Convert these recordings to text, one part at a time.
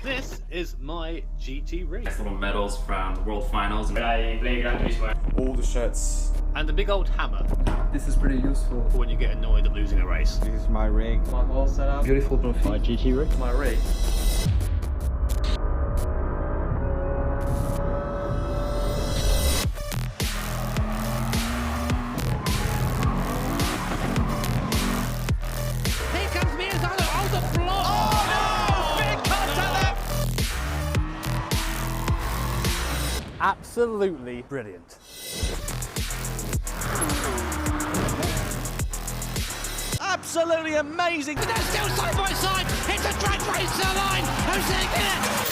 This is my GT rig. Nice little medals from the World Finals. I play Gran Turismo. All the shirts. And the big old hammer This is pretty useful. for when you get annoyed at losing a race. This is my rig. My whole setup. Beautiful trophy. My GT rig. My rig. Here comes Miyazawa on the floor. Oh no! Big contact there. Absolutely brilliant. Absolutely amazing. But they're still side by side. It's a drag race to the line. Who's going to get it?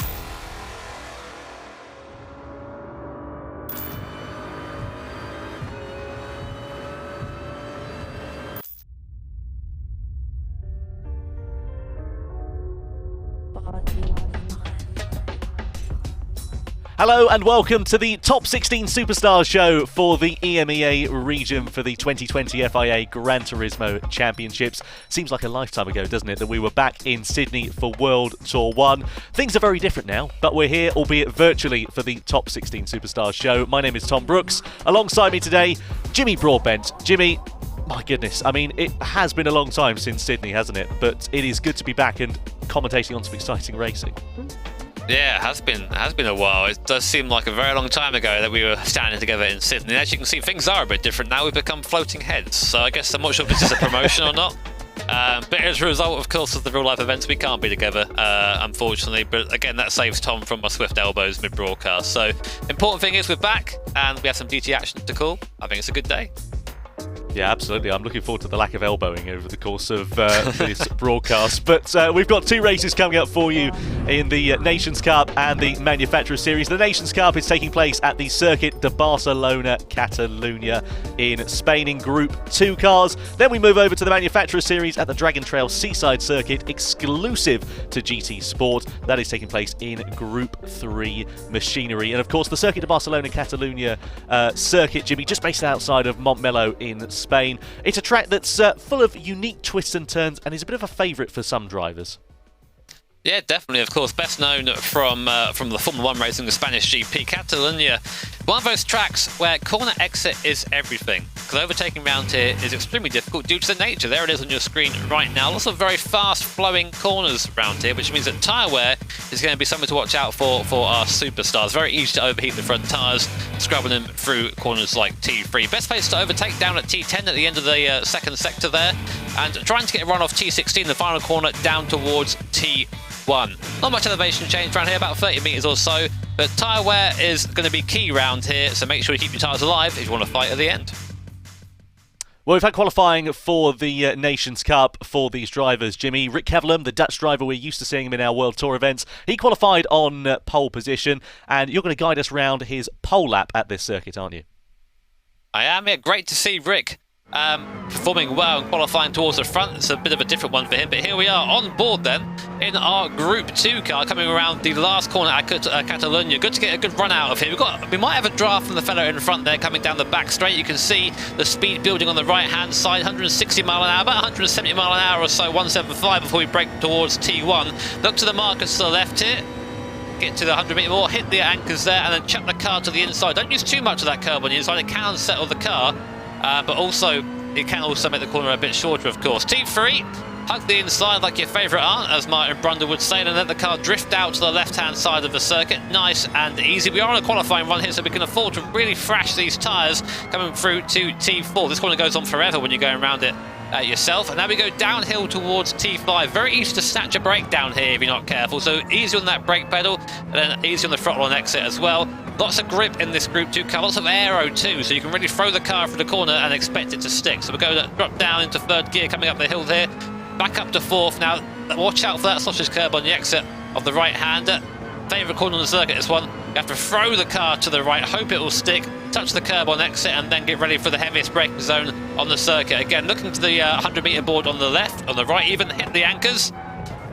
Hello and welcome to the Top 16 Superstars show for the EMEA region for the 2020 FIA Gran Turismo Championships. Seems like a lifetime ago, doesn't it, that we were back in Sydney for World Tour 1. Things are very different now, but we're here, albeit virtually, for the Top 16 Superstars show. My name is Tom Brooks. Alongside me today, Jimmy Broadbent. Jimmy, my goodness, I mean, it has been a long time since Sydney, hasn't it? But it is good to be back and commentating on some exciting racing. Yeah, it has been a while. It does seem like a very long time ago that we were standing together in Sydney. As you can see, things are a bit different now. We've become floating heads. So I guess I'm not sure if this is a promotion or not. But as a result, of course, of the real-life events, we can't be together, unfortunately. But again, that saves Tom from my swift elbows mid-broadcast. So important thing is we're back and we have some GT action to call. I think it's a good day. Yeah, absolutely. I'm looking forward to the lack of elbowing over the course of this broadcast. But we've got two races coming up for you in the Nations Cup and the Manufacturers Series. The Nations Cup is taking place at the Circuit de Barcelona-Catalunya in Spain in Group 2 cars. Then we move over to the Manufacturers Series at the Dragon Trail Seaside Circuit, exclusive to GT Sport. That is taking place in Group 3 machinery. And of course, the Circuit de Barcelona-Catalunya circuit, Jimmy, just based outside of Montmeló in Spain. It's a track that's full of unique twists and turns and is a bit of a favourite for some drivers. Yeah, definitely. Of course, best known from the Formula 1 racing, the Spanish GP. Catalunya, one of those tracks where corner exit is everything. Because overtaking around here is extremely difficult due to the nature. There it is on your screen right now. Lots of very fast-flowing corners around here, which means that tyre wear is going to be something to watch out for our superstars. Very easy to overheat the front tyres, scrubbing them through corners like T3. Best place to overtake down at T10 at the end of the second sector there, and trying to get a run off T16, the final corner, down towards T1. Not much elevation change around here, about 30 metres or so, but tyre wear is going to be key round here, so make sure you keep your tyres alive if you want to fight at the end. Well, we've had qualifying for the Nations Cup for these drivers, Jimmy. Rick Kevelam, the Dutch driver, we're used to seeing him in our World Tour events. He qualified on pole position, and you're going to guide us round his pole lap at this circuit, aren't you? I am. Yeah, great to see Rick performing well and qualifying towards the front. It's a bit of a different one for him, but here we are on board then in our Group 2 car coming around the last corner at Catalunya. Good to get a good run out of here. We might have a draft from the fellow in front there coming down the back straight. You can see the speed building on the right hand side, 160 mile an hour, about 170 mile an hour or so, 175 before we break towards T1. Look to the markers to the left here. Get to the 100 metre more, hit the anchors there, and then chuck the car to the inside. Don't use too much of that curb on the inside. It can settle the car. But also, it can also make the corner a bit shorter, of course. T3, hug the inside like your favourite aunt, as Martin Brundle would say, and let the car drift out to the left-hand side of the circuit. Nice and easy. We are on a qualifying run here, so we can afford to really thrash these tyres coming through to T4. This corner goes on forever when you're going around it yourself. And now we go downhill towards T5. Very easy to snatch a brake down here if you're not careful. So easy on that brake pedal, and then easy on the throttle on exit as well. Lots of grip in this Group 2 car, lots of aero too, so you can really throw the car through the corner and expect it to stick. So we're going to drop down into third gear, coming up the hill here, back up to fourth. Now, watch out for that sausage curb on the exit of the right-hander. Favourite corner on the circuit, this one. You have to throw the car to the right, hope it will stick, touch the curb on exit, and then get ready for the heaviest braking zone on the circuit. Again, looking to the 100 metre board on the left, on the right even, hit the anchors.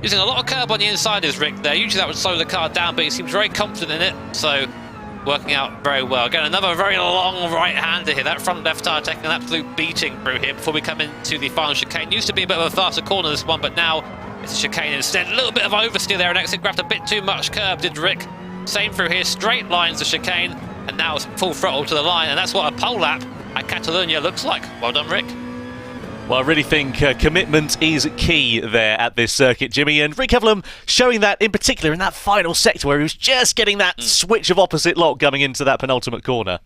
Using a lot of curb on the inside is Rick there. Usually that would slow the car down, but he seems very confident in it, so working out very well. Again, another very long right-hander here. That front left tyre taking an absolute beating through here before we come into the final chicane. Used to be a bit of a faster corner, this one, but now it's a chicane instead. A little bit of oversteer there, and exit grabbed a bit too much curb, did Rick. Same through here, straight lines the chicane, and now it's full throttle to the line, and that's what a pole lap at Catalunya looks like. Well done, Rick. Well, I really think commitment is key there at this circuit, Jimmy, and Rick Evelyn showing that in particular in that final sector where he was just getting that switch of opposite lock coming into that penultimate corner.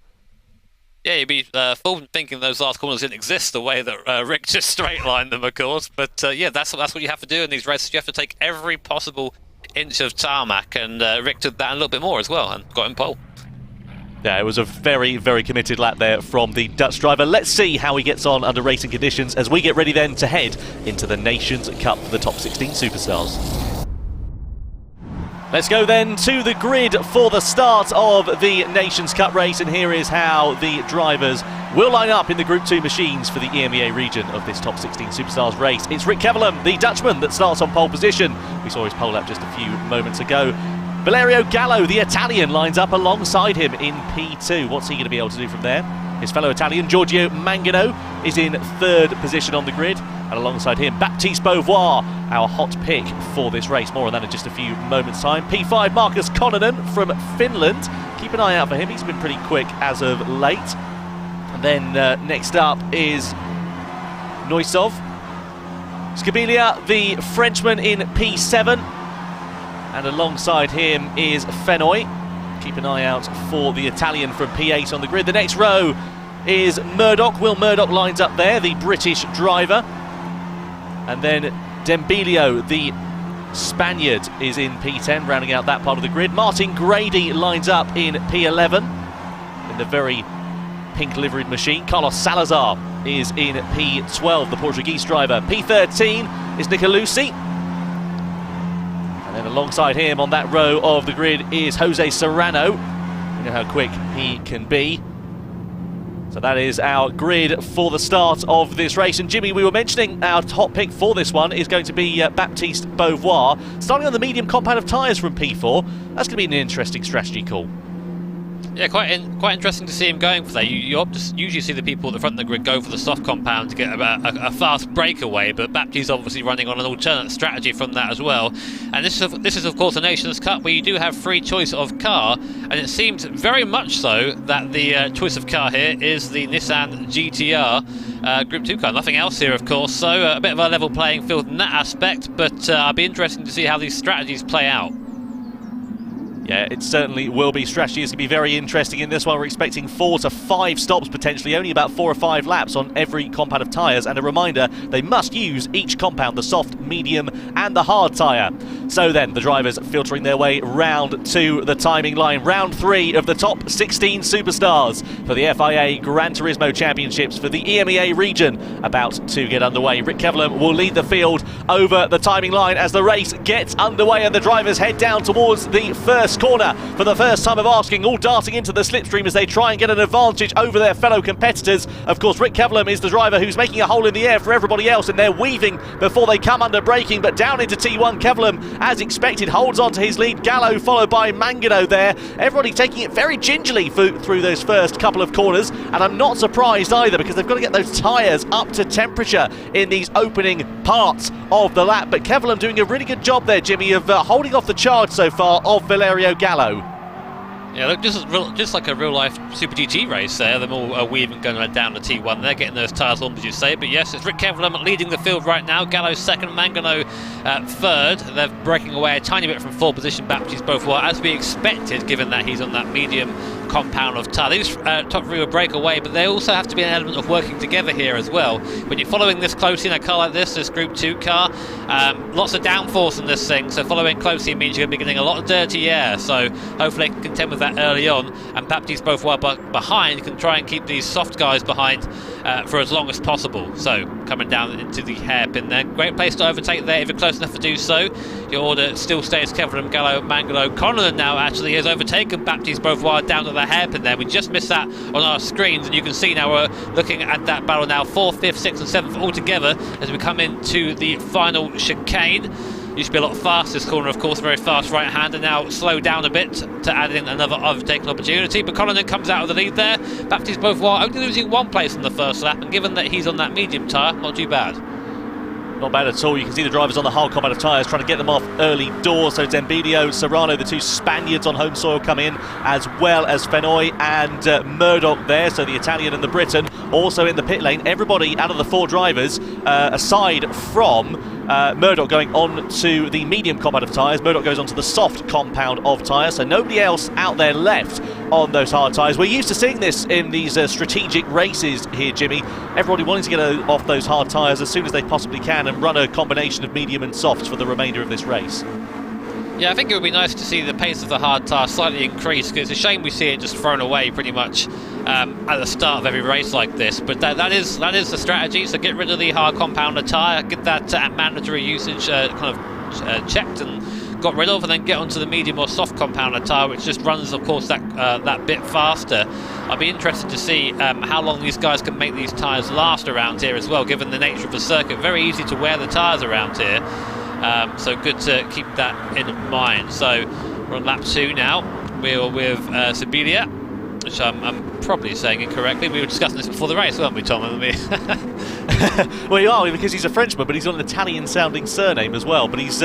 Yeah, you'd be fooled thinking those last corners didn't exist the way that Rick just straight-lined them, of course. But yeah, that's what you have to do in these races. You have to take every possible inch of tarmac, and Rick took that and a little bit more as well and got in pole. Yeah, it was a very, very committed lap there from the Dutch driver. Let's see how he gets on under racing conditions as we get ready then to head into the Nations Cup for the top 16 superstars. Let's go then to the grid for the start of the Nations Cup race, and here is how the drivers will line up in the Group 2 machines for the EMEA region of this top 16 superstars race. It's Rick Evelyn, the Dutchman, that starts on pole position. We saw his pole lap just a few moments ago. Valerio Gallo, the Italian, lines up alongside him in P2. What's he going to be able to do from there? His fellow Italian, Giorgio Mangano, is in third position on the grid. And alongside him, Baptiste Beauvoir, our hot pick for this race. More on that in just a few moments' time. P5, Marcus Konnonen from Finland. Keep an eye out for him. He's been pretty quick as of late. And then next up is Noisov. Skabilia, the Frenchman, in P7. And alongside him is Fenoy. Keep an eye out for the Italian from P8 on the grid. The next row is Murdoch. Will Murdoch lines up there, the British driver. And then Dembilio, the Spaniard, is in P10, rounding out that part of the grid. Martin Grady lines up in P11 in the very pink liveried machine. Carlos Salazar is in P12, the Portuguese driver. P13 is Nicolucci. And then alongside him on that row of the grid is Jose Serrano. You know how quick he can be. So that is our grid for the start of this race. And Jimmy, we were mentioning our top pick for this one is going to be Baptiste Beauvoir. Starting on the medium compound of tyres from P4. That's going to be an interesting strategy call. Yeah, quite interesting to see him going for that. You usually see the people at the front of the grid go for the soft compound to get a fast breakaway, but Baptiste's obviously running on an alternate strategy from that as well. And this is of course a Nations Cup where you do have free choice of car, and it seems very much so that the choice of car here is the Nissan GTR Group 2 car. Nothing else here, of course, so a bit of a level playing field in that aspect, but I'll be interested to see how these strategies play out. Yeah, it certainly will be. Strategy is going to be very interesting in this one. We're expecting 4 to 5 stops potentially, only about 4 or 5 laps on every compound of tyres. And a reminder, they must use each compound, the soft, medium and the hard tyre. So then, the drivers filtering their way round to the timing line. Round 3 of the top 16 superstars for the FIA Gran Turismo Championships for the EMEA region about to get underway. Rick Evelyn will lead the field over the timing line as the race gets underway and the drivers head down towards the first corner for the first time of asking, all darting into the slipstream as they try and get an advantage over their fellow competitors. Of course, Rick Evelyn is the driver who's making a hole in the air for everybody else, and they're weaving before they come under braking, but down into T1, Evelyn, as expected, holds on to his lead. Gallo followed by Mangano there. Everybody taking it very gingerly through those first couple of corners, and I'm not surprised either because they've got to get those tyres up to temperature in these opening parts of the lap. But Evelyn doing a really good job there, Jimmy, of holding off the charge so far of Valerio Gallo. Yeah, look, just like a real-life Super GT race there. They're all weaving going down the T1. They're getting those tyres on, as you say. But yes, it's Rick Evelyn leading the field right now. Gallo second, Mangano third. They're breaking away a tiny bit from full position. Baptiste Beauvoir, as we expected, given that he's on that medium compound of tyre. These top three will break away, but they also have to be an element of working together here as well. When you're following this closely in a car like this Group 2 car, lots of downforce in this thing, so following closely means you're going to be getting a lot of dirty air, so hopefully they can contend with that early on, and Baptiste Beauvoir behind can try and keep these soft guys behind for as long as possible. So coming down into the hairpin there, great place to overtake there if you're close enough to do so. Your order still stays Evelyn, Gallo, Mangano. Konnonen now actually has overtaken Baptiste Beauvoir down to the hairpin there. We just missed that on our screens, and you can see now we're looking at that battle now, 4th, 5th, 6th and 7th all together as we come into the final chicane. Used to be a lot faster this corner, of course, very fast right-hander. Now slow down a bit to add in another overtaking opportunity. But Cullinan comes out of the lead there. Baptiste Beauvoir only losing 1 place in the first lap, and given that he's on that medium tyre, not too bad. Not bad at all. You can see the drivers on the hard combat of tyres trying to get them off early doors. So Zembilio, Serrano, the two Spaniards on home soil come in, as well as Fenoy and Murdoch there. So the Italian and the Briton also in the pit lane. Everybody out of the 4 drivers, aside from Murdoch going on to the medium compound of tyres. Murdoch goes on to the soft compound of tyres, so nobody else out there left on those hard tyres. We're used to seeing this in these strategic races here, Jimmy. Everybody wanting to get off those hard tyres as soon as they possibly can and run a combination of medium and softs for the remainder of this race. Yeah, I think it would be nice to see the pace of the hard tyre slightly increase, because it's a shame we see it just thrown away pretty much at the start of every race like this. But that is the strategy. So get rid of the hard compounder tyre, get that mandatory usage checked and got rid of, and then get onto the medium or soft compounder tyre, which just runs, of course, that bit faster. I'd be interested to see how long these guys can make these tyres last around here as well, given the nature of the circuit. Very easy to wear the tyres around here. So good to keep that in mind. So we're on lap 2 now. We're with Sibilia, which I'm probably saying incorrectly. We were discussing this before the race, weren't we, Tom? Well, you are, because he's a Frenchman, but he's got an Italian-sounding surname as well. But he's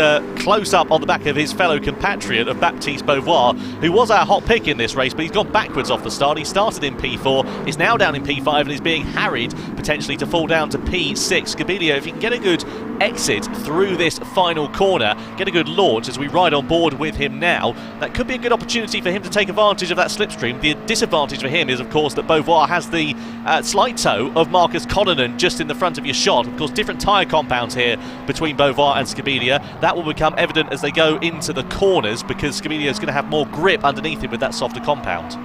close up on the back of his fellow compatriot of Baptiste Beauvoir, who was our hot pick in this race, but he's gone backwards off the start. He started in P4, is now down in P5, and is being harried potentially to fall down to P6. Gabilio, if he can get a good exit through this final corner, get a good launch as we ride on board with him now, that could be a good opportunity for him to take advantage of that slipstream. The disadvantage for him is, of course, that Beauvoir has the slight toe of Marcus Cullinan just in the front of your shot. Of course, different tyre compounds here between Beauvoir and Scabilia. That will become evident as they go into the corners, because Scabilia is going to have more grip underneath him with that softer compound.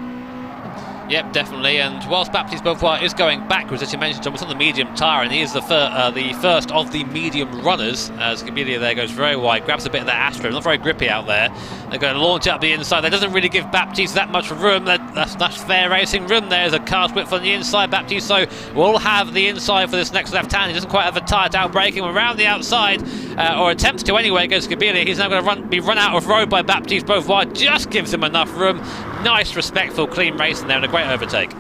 Yep, definitely. And whilst Baptiste Beauvoir is going backwards, as you mentioned, Thomas, on the medium tyre, and he is the first of the medium runners. Scabilia there goes very wide, grabs a bit of that Astra, not very grippy out there. They're going to launch up the inside. That doesn't really give Baptiste that much room. That's fair racing room. There's a car's width on the inside. Baptiste so will have the inside for this next left hand. He doesn't quite have a tyre down braking around the outside, or attempts to anyway. Goes Scabilia. He's now going to be run out of road by Baptiste Beauvoir. Just gives him enough room. Nice, respectful, clean racing there, and a great overtake.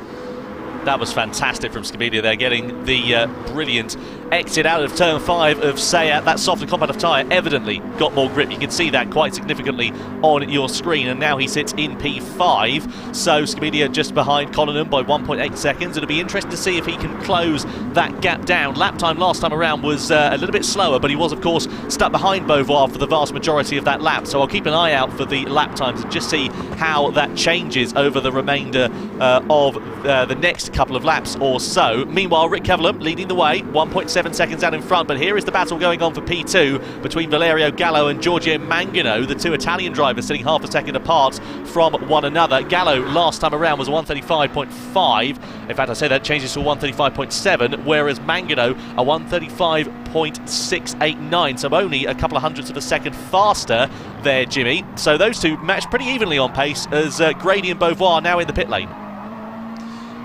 That was fantastic from Scabilia there, getting the brilliant exit out of turn 5 of Seat. That softer compound of tyre evidently got more grip. You can see that quite significantly on your screen, and now he sits in P5. So Scabilia just behind Cullinan by 1.8 seconds. It'll be interesting to see if he can close that gap down. Lap time last time around was a little bit slower, but he was, of course, stuck behind Beauvoir for the vast majority of that lap. So I'll keep an eye out for the lap times and just see how that changes over the remainder of the next couple of laps or so. Meanwhile, Rick Kevelum leading the way, 1.7 seconds out in front, but here is the battle going on for P2 between Valerio Gallo and Giorgio Mangano, the two Italian drivers sitting half a second apart from one another. Gallo last time around was 135.5. In fact, I say that changes to 135.7, whereas Mangano a 135.689, so only a couple of hundredths of a second faster there, Jimmy. So those two match pretty evenly on pace as Grady and Beauvoir now in the pit lane.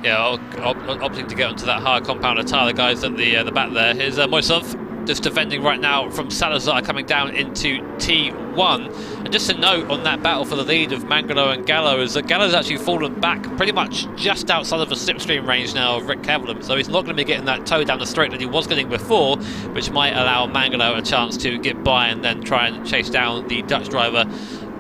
Yeah, opting to get onto that hard compounder tyre. The guys at the back there. Here's Moisov just defending right now from Salazar, coming down into T1. And just a note on that battle for the lead of Mangano and Gallo is that Gallo's actually fallen back pretty much just outside of the slipstream range now of Rick Kevelum, so he's not going to be getting that toe down the straight that he was getting before, which might allow Mangano a chance to get by and then try and chase down the Dutch driver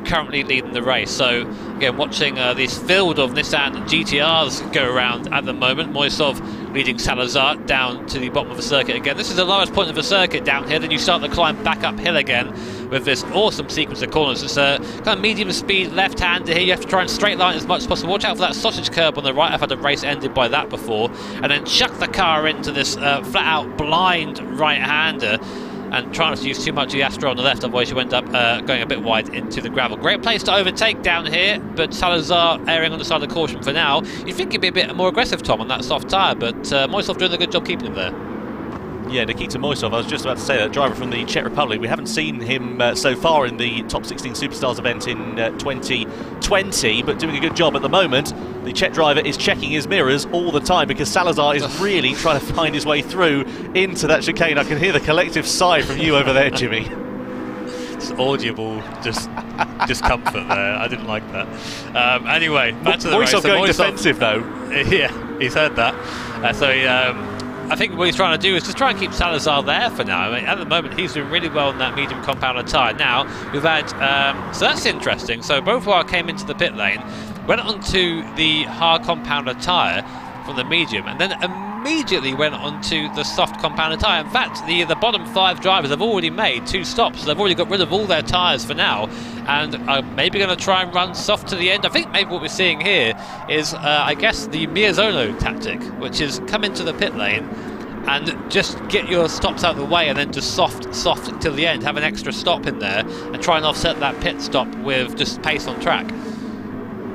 currently leading the race. So again, watching this field of Nissan GTRs go around at the moment. Moisov leading Salazar down to the bottom of the circuit again. This is the lowest point of the circuit down here. Then you start the climb back uphill again with this awesome sequence of corners. It's a kind of medium speed left-hander here. You have to try and straight line as much as possible. Watch out for that sausage curb on the right. I've had a race ended by that before. And then chuck the car into this flat-out blind right-hander, and try not to use too much of the Astra on the left, otherwise you end up going a bit wide into the gravel. Great place to overtake down here, but Salazar erring on the side of caution for now. You'd think he'd be a bit more aggressive, Tom, on that soft tyre, but Moisov doing a good job keeping him there. Yeah, Nikita Moisov, I was just about to say that, driver from the Czech Republic. We haven't seen him so far in the Top 16 Superstars event in 2020, but doing a good job at the moment. The Czech driver is checking his mirrors all the time because Salazar is really trying to find his way through into that chicane. I can hear the collective sigh from you over there, Jimmy. It's audible discomfort there. I didn't like that. Anyway, back to the race. Moisov going Moisov, defensive though. Yeah, he's heard that. I think what he's trying to do is just try and keep Salazar there for now. I mean, at the moment, he's doing really well in that medium compounder tyre. Now, we've had... so that's interesting. So Beauvoir came into the pit lane, went onto the hard compounder tyre from the medium, and then immediately went onto the soft compounder tyre. In fact, the bottom 5 drivers have already made 2 stops. So they've already got rid of all their tyres for now, and are maybe going to try and run soft to the end. I think maybe what we're seeing here is, I guess, the Miyazono tactic, which is come into the pit lane and just get your stops out of the way, and then just soft till the end. Have an extra stop in there and try and offset that pit stop with just pace on track.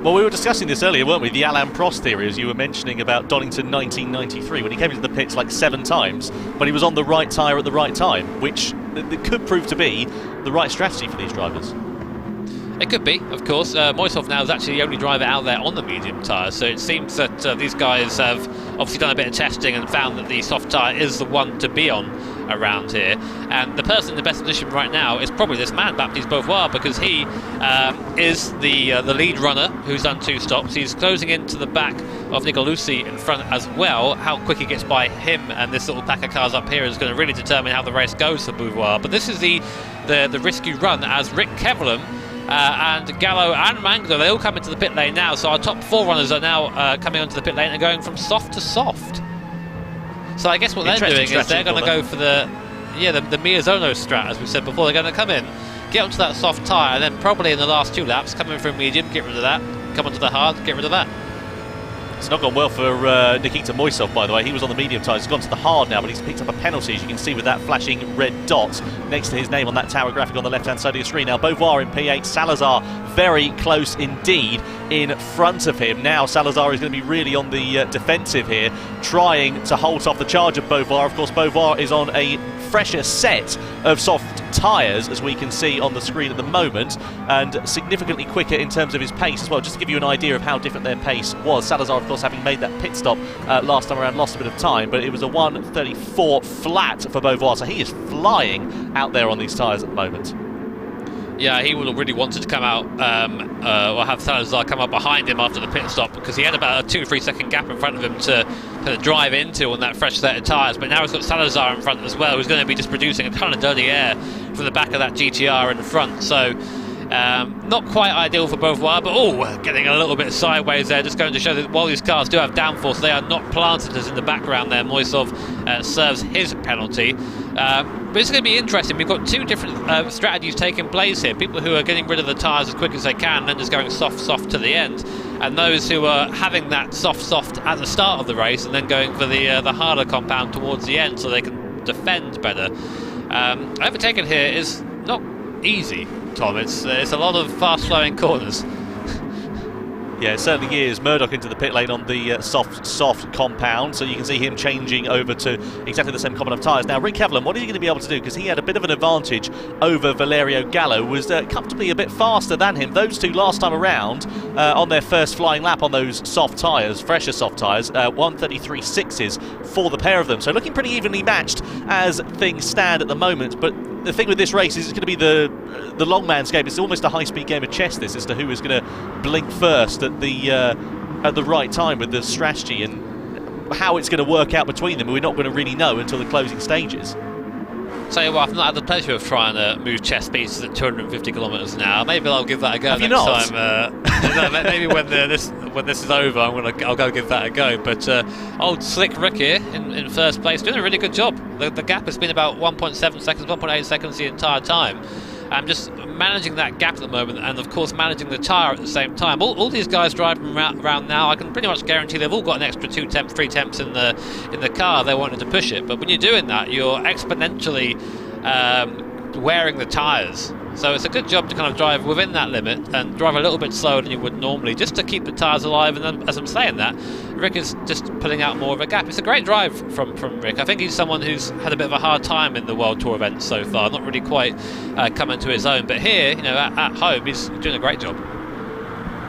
Well, we were discussing this earlier, weren't we? The Alain Prost theory, as you were mentioning about Donington 1993, when he came into the pits like 7 times, but he was on the right tyre at the right time, which could prove to be the right strategy for these drivers. It could be, of course. Moisov now is actually the only driver out there on the medium tyre, so it seems that these guys have obviously done a bit of testing and found that the soft tyre is the one to be on around here. And the person in the best position right now is probably this man, Baptiste Beauvoir, because he is the lead runner who's done 2 stops. He's closing into the back of Nicolosi in front as well. How quick he gets by him and this little pack of cars up here is going to really determine how the race goes for Beauvoir. But this is the risky run, as Rick Kevelam and Gallo and Mangler, they all come into the pit lane now. So our top 4 runners are now coming onto the pit lane and going from soft to soft. So I guess what they're doing is they're going to go for the Miyazono strat, as we said before. They're going to come in, get onto that soft tyre, and then probably in the last 2 laps come in for a medium, get rid of that, come onto the hard, get rid of that. It's not gone well for Nikita Moisov, by the way. He was on the medium tyres. He's gone to the hard now, but he's picked up a penalty, as you can see with that flashing red dot next to his name on that tower graphic on the left-hand side of your screen. Now, Beauvoir in P8, Salazar very close indeed in front of him. Now, Salazar is going to be really on the defensive here, trying to hold off the charge of Beauvoir. Of course, Beauvoir is on a fresher set of soft tyres, as we can see on the screen at the moment, and significantly quicker in terms of his pace as well. Just to give you an idea of how different their pace was. Salazar, of course, having made that pit stop last time around, lost a bit of time, but it was a 1:34 flat for Beauvoir, so he is flying out there on these tyres at the moment. Yeah, he would have really wanted to come out or have Salazar come up behind him after the pit stop, because he had about a 2-3 second gap in front of him to kind of drive into on that fresh set of tyres. But now he's got Salazar in front as well, who's going to be just producing a ton of dirty air from the back of that GTR in front. So not quite ideal for Beauvoir, but getting a little bit sideways there, just going to show that while these cars do have downforce, they are not planted as in the background there. Moisov serves his penalty. But it's going to be interesting. We've got 2 different strategies taking place here. People who are getting rid of the tyres as quick as they can and then just going soft to the end, and those who are having that soft at the start of the race and then going for the harder compound towards the end so they can defend better. Overtaking here is not easy, Tom. It's a lot of fast-flowing corners. Yeah, it certainly is. Murdoch into the pit lane on the soft compound, so you can see him changing over to exactly the same combine of tyres. Now, Rick Kevelam, what is he going to be able to do? Because he had a bit of an advantage over Valerio Gallo, was comfortably a bit faster than him. Those 2 last time around on their first flying lap on those soft tyres, fresher soft tyres, 1:33.6s for the pair of them. So looking pretty evenly matched as things stand at the moment, but the thing with this race is it's going to be the long man's game. It's almost a high-speed game of chess, this, as to who is going to blink first at the right time with the strategy, and how it's going to work out between them. We're not going to really know until the closing stages. Tell you what, I've not had the pleasure of trying to move chess pieces at 250 kilometres an hour. Maybe I'll give that a go next time. No, maybe when this is over, I'll go give that a go. But old Slick Rick here in first place, doing a really good job. The gap has been about 1.7 seconds, 1.8 seconds the entire time. I'm just managing that gap at the moment, and of course managing the tyre at the same time. All these guys driving around now, I can pretty much guarantee they've all got an extra 2 temps, 3 temps in the car. They wanted to push it, but when you're doing that, you're exponentially wearing the tyres. So it's a good job to kind of drive within that limit and drive a little bit slower than you would normally, just to keep the tyres alive. And then, as I'm saying that, Rick is just pulling out more of a gap. It's a great drive from Rick. I think he's someone who's had a bit of a hard time in the World Tour events so far, not really quite coming to his own. But here, at home, he's doing a great job.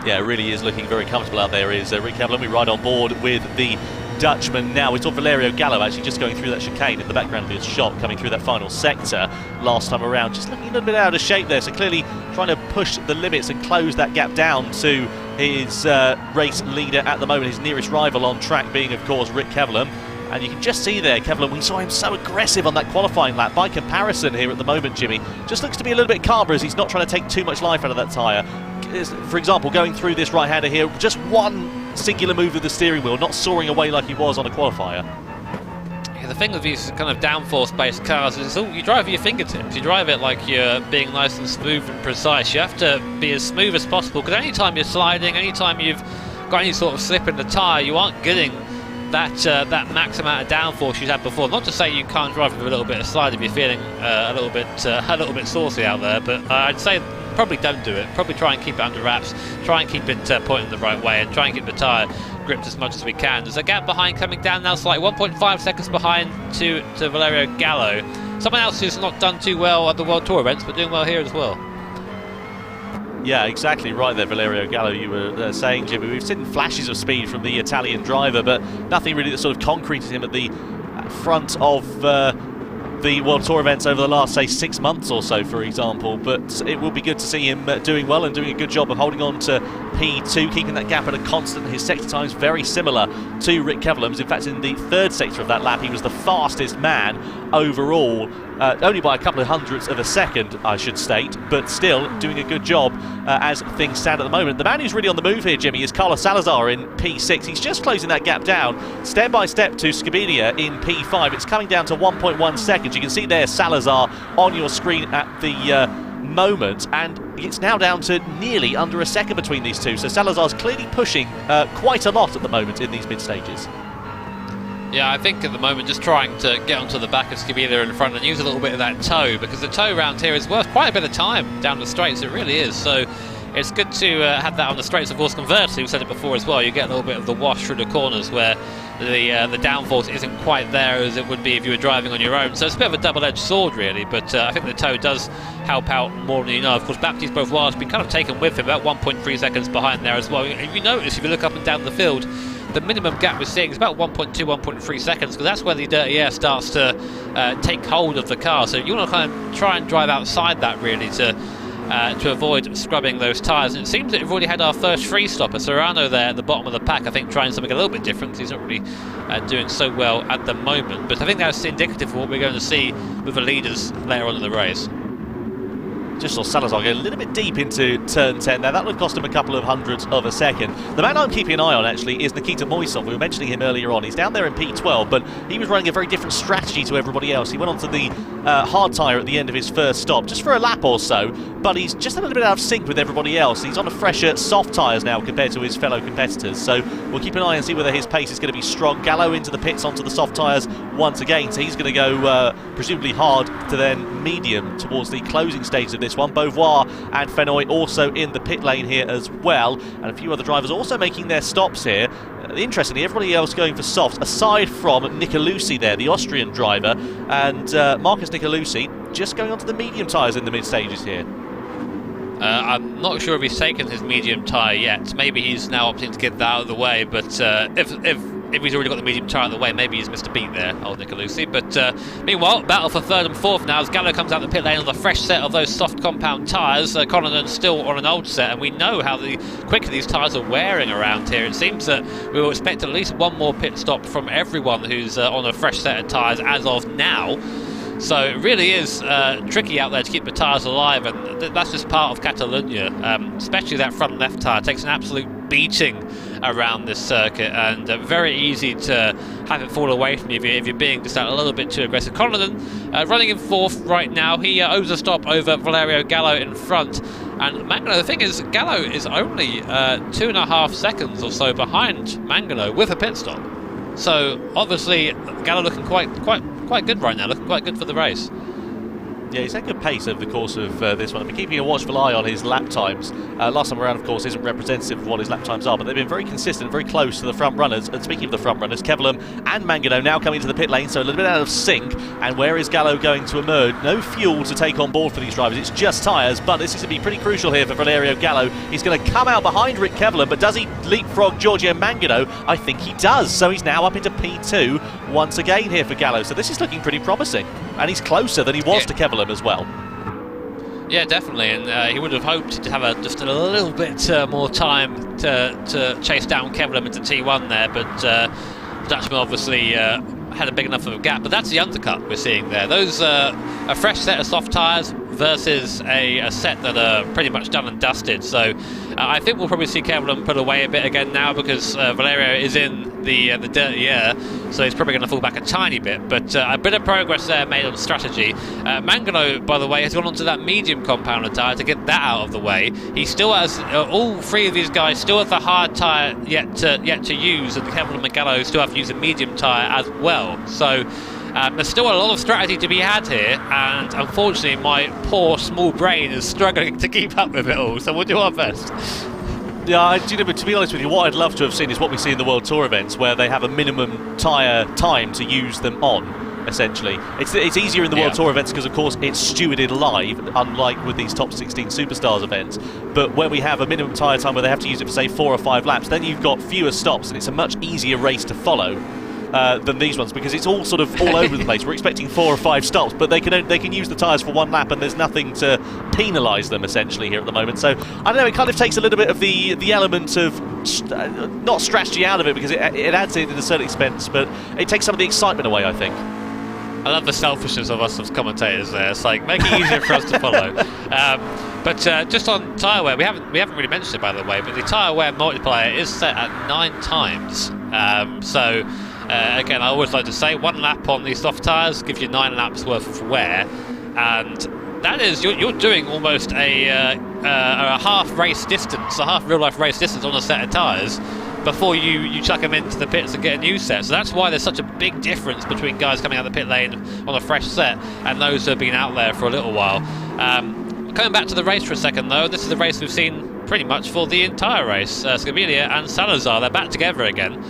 Yeah, it really is looking very comfortable out there, is Rick Kevelam. We ride on board with the Dutchman now. We saw Valerio Gallo actually just going through that chicane in the background of his shot, coming through that final sector last time around. Just looking a little bit out of shape there, so clearly trying to push the limits and close that gap down to his race leader at the moment, his nearest rival on track being, of course, Rick Kevelam. And you can just see there, Kevelam, we saw him so aggressive on that qualifying lap. By comparison here at the moment, Jimmy, just looks to be a little bit calmer as he's not trying to take too much life out of that tyre. For example, going through this right-hander here, just one singular move of the steering wheel, not soaring away like he was on a qualifier. Yeah, the thing with these kind of downforce-based cars is you drive your fingertips. You drive it like you're being nice and smooth and precise. You have to be as smooth as possible, because any time you're sliding, any time you've got any sort of slip in the tyre, you aren't getting that max amount of downforce you had before. Not to say you can't drive with a little bit of slide if you're feeling a little bit saucy out there, but I'd say probably don't do it. Probably try and keep it under wraps, try and keep it pointing the right way, and try and keep the tyre gripped as much as we can. There's a gap behind coming down now, slightly 1.5 seconds behind to Valerio Gallo. Someone else who's not done too well at the World Tour events, but doing well here as well. Yeah, exactly right there, Valerio Gallo. You were saying, Jimmy, we've seen flashes of speed from the Italian driver, but nothing really that sort of concreted him at the front of the World Tour events over the last, say, 6 months or so, for example. But it will be good to see him doing well and doing a good job of holding on to P2, keeping that gap at a constant. His sector times very similar to Rick Kevelam's. In fact, in the third sector of that lap, he was the fastest man overall, only by a couple of hundredths of a second, I should state, but still doing a good job as things stand at the moment. The man who's really on the move here, Jimmy, is Carlos Salazar in P6. He's just closing that gap down step by step to Scabidia in P5. It's coming down to 1.1 seconds. You can see there Salazar on your screen at the moment, and it's now down to nearly under a second between these two. So Salazar's clearly pushing quite a lot at the moment in these mid-stages. Yeah, I think at the moment just trying to get onto the back of Scabidia in front and use a little bit of that toe, because the toe round here is worth quite a bit of time down the straights, it really is. So it's good to have that on the straights. Of course, conversely, we said it before as well, you get a little bit of the wash through the corners where the downforce isn't quite there as it would be if you were driving on your own. So it's a bit of a double-edged sword, really, but I think the toe does help out more than you know. Of course, Baptiste Beauvoir has been kind of taken with him, about 1.3 seconds behind there as well. If you notice, if you look up and down the field, the minimum gap we're seeing is about 1.2, 1.3 seconds, because that's where the dirty air starts to take hold of the car. So you want to kind of try and drive outside that, really, to avoid scrubbing those tyres. And it seems that we've already had our first free stopper. Serrano there at the bottom of the pack, I think, trying something a little bit different, because he's not really doing so well at the moment. But I think that's indicative of what we're going to see with the leaders later on in the race. Just saw Salazar go a little bit deep into turn 10 there. That would cost him a couple of hundredths of a second. The man I'm keeping an eye on, actually, is Nikita Moisov. We were mentioning him earlier on. He's down there in P12, but he was running a very different strategy to everybody else. He went onto the hard tyre at the end of his first stop, just for a lap or so, but he's just a little bit out of sync with everybody else. He's on a fresher soft tyres now compared to his fellow competitors, so we'll keep an eye and see whether his pace is going to be strong. Gallo into the pits onto the soft tyres once again, so he's going to go presumably hard to then medium towards the closing stages of this one. Beauvoir and Fenoy also in the pit lane here as well, and a few other drivers also making their stops here. Interestingly, everybody else going for softs, aside from Nicolussi there, the Austrian driver, and Marcus Nicolussi just going onto the medium tyres in the mid-stages here. I'm not sure if he's taken his medium tyre yet. Maybe he's now opting to get that out of the way, but if he's already got the medium tyre out of the way, maybe he's missed a beat there, old Nicolussi. But meanwhile, battle for third and fourth now as Gallo comes out the pit lane on the fresh set of those soft compound tyres. Connaughton still on an old set, and we know how quickly these tyres are wearing around here. It seems that we will expect at least one more pit stop from everyone who's on a fresh set of tyres as of now. So it really is tricky out there to keep the tyres alive, and that's just part of Catalunya. Especially that front left tyre takes an absolute beating around this circuit, and very easy to have it fall away from you if you're being just a little bit too aggressive. Connaughton running in fourth right now. He owes a stop over Valerio Gallo in front. And Mangano, the thing is, Gallo is only 2.5 seconds or so behind Mangano with a pit stop. So obviously Gallo looking quite good right now, looking quite good for the race. Yeah, he's had good pace over the course of this one. I've been keeping a watchful eye on his lap times. Last time around, of course, isn't representative of what his lap times are, but they've been very consistent, very close to the front runners. And speaking of the front runners, Kevelam and Mangano now coming to the pit lane, so a little bit out of sync. And where is Gallo going to emerge? No fuel to take on board for these drivers. It's just tyres, but this is going to be pretty crucial here for Valerio Gallo. He's going to come out behind Rick Kevelam, but does he leapfrog Giorgio Mangano? I think he does. So he's now up into P2 once again here for Gallo. So this is looking pretty promising. And he's closer than he was to Kevelam as well. Yeah, definitely, and he would have hoped to have just a little bit more time to chase down Kevelam into T1 there, but Dutchman obviously had a big enough of a gap. But that's the undercut we're seeing there. Those a fresh set of soft tyres versus a set that are pretty much done and dusted. So I think we'll probably see Kevelam put away a bit again now, because Valerio is in the dirty air, so he's probably going to fall back a tiny bit. But a bit of progress there made on strategy. Mangano, by the way, has gone onto that medium compounder tyre to get that out of the way. He still has all three of these guys still have the hard tyre yet to use, and Kevelam and Gallo still have to use a medium tyre as well. So there's still a lot of strategy to be had here, and unfortunately my poor small brain is struggling to keep up with it all, so we'll do our best. Yeah, but to be honest with you, what I'd love to have seen is what we see in the World Tour events, where they have a minimum tyre time to use them on, essentially. It's easier in the World Tour events because, of course, it's stewarded live, unlike with these top 16 Superstars events. But when we have a minimum tyre time where they have to use it for, say, 4 or 5 laps, then you've got fewer stops, and it's a much easier race to follow than these ones, because it's all sort of all over the place. We're expecting 4 or 5 stops, but they can use the tyres for 1 lap, and there's nothing to penalise them essentially here at the moment. So I don't know, it kind of takes a little bit of the element of not strategy out of it, because it adds it to a certain expense, but it takes some of the excitement away, I think. I love the selfishness of us as commentators there. It's like, make it easier for us to follow. But just on tyre wear, we haven't really mentioned it, by the way, but the tyre wear multiplier is set at 9 times. Again, I always like to say 1 lap on these soft tyres gives you 9 laps worth of wear, and that is, you're doing almost a half race distance, a half real life race distance on a set of tyres before you chuck them into the pits and get a new set. So that's why there's such a big difference between guys coming out of the pit lane on a fresh set and those who have been out there for a little while. Coming back to the race for a second though, this is the race we've seen pretty much for the entire race. Scabilia and Salazar, they're back together again.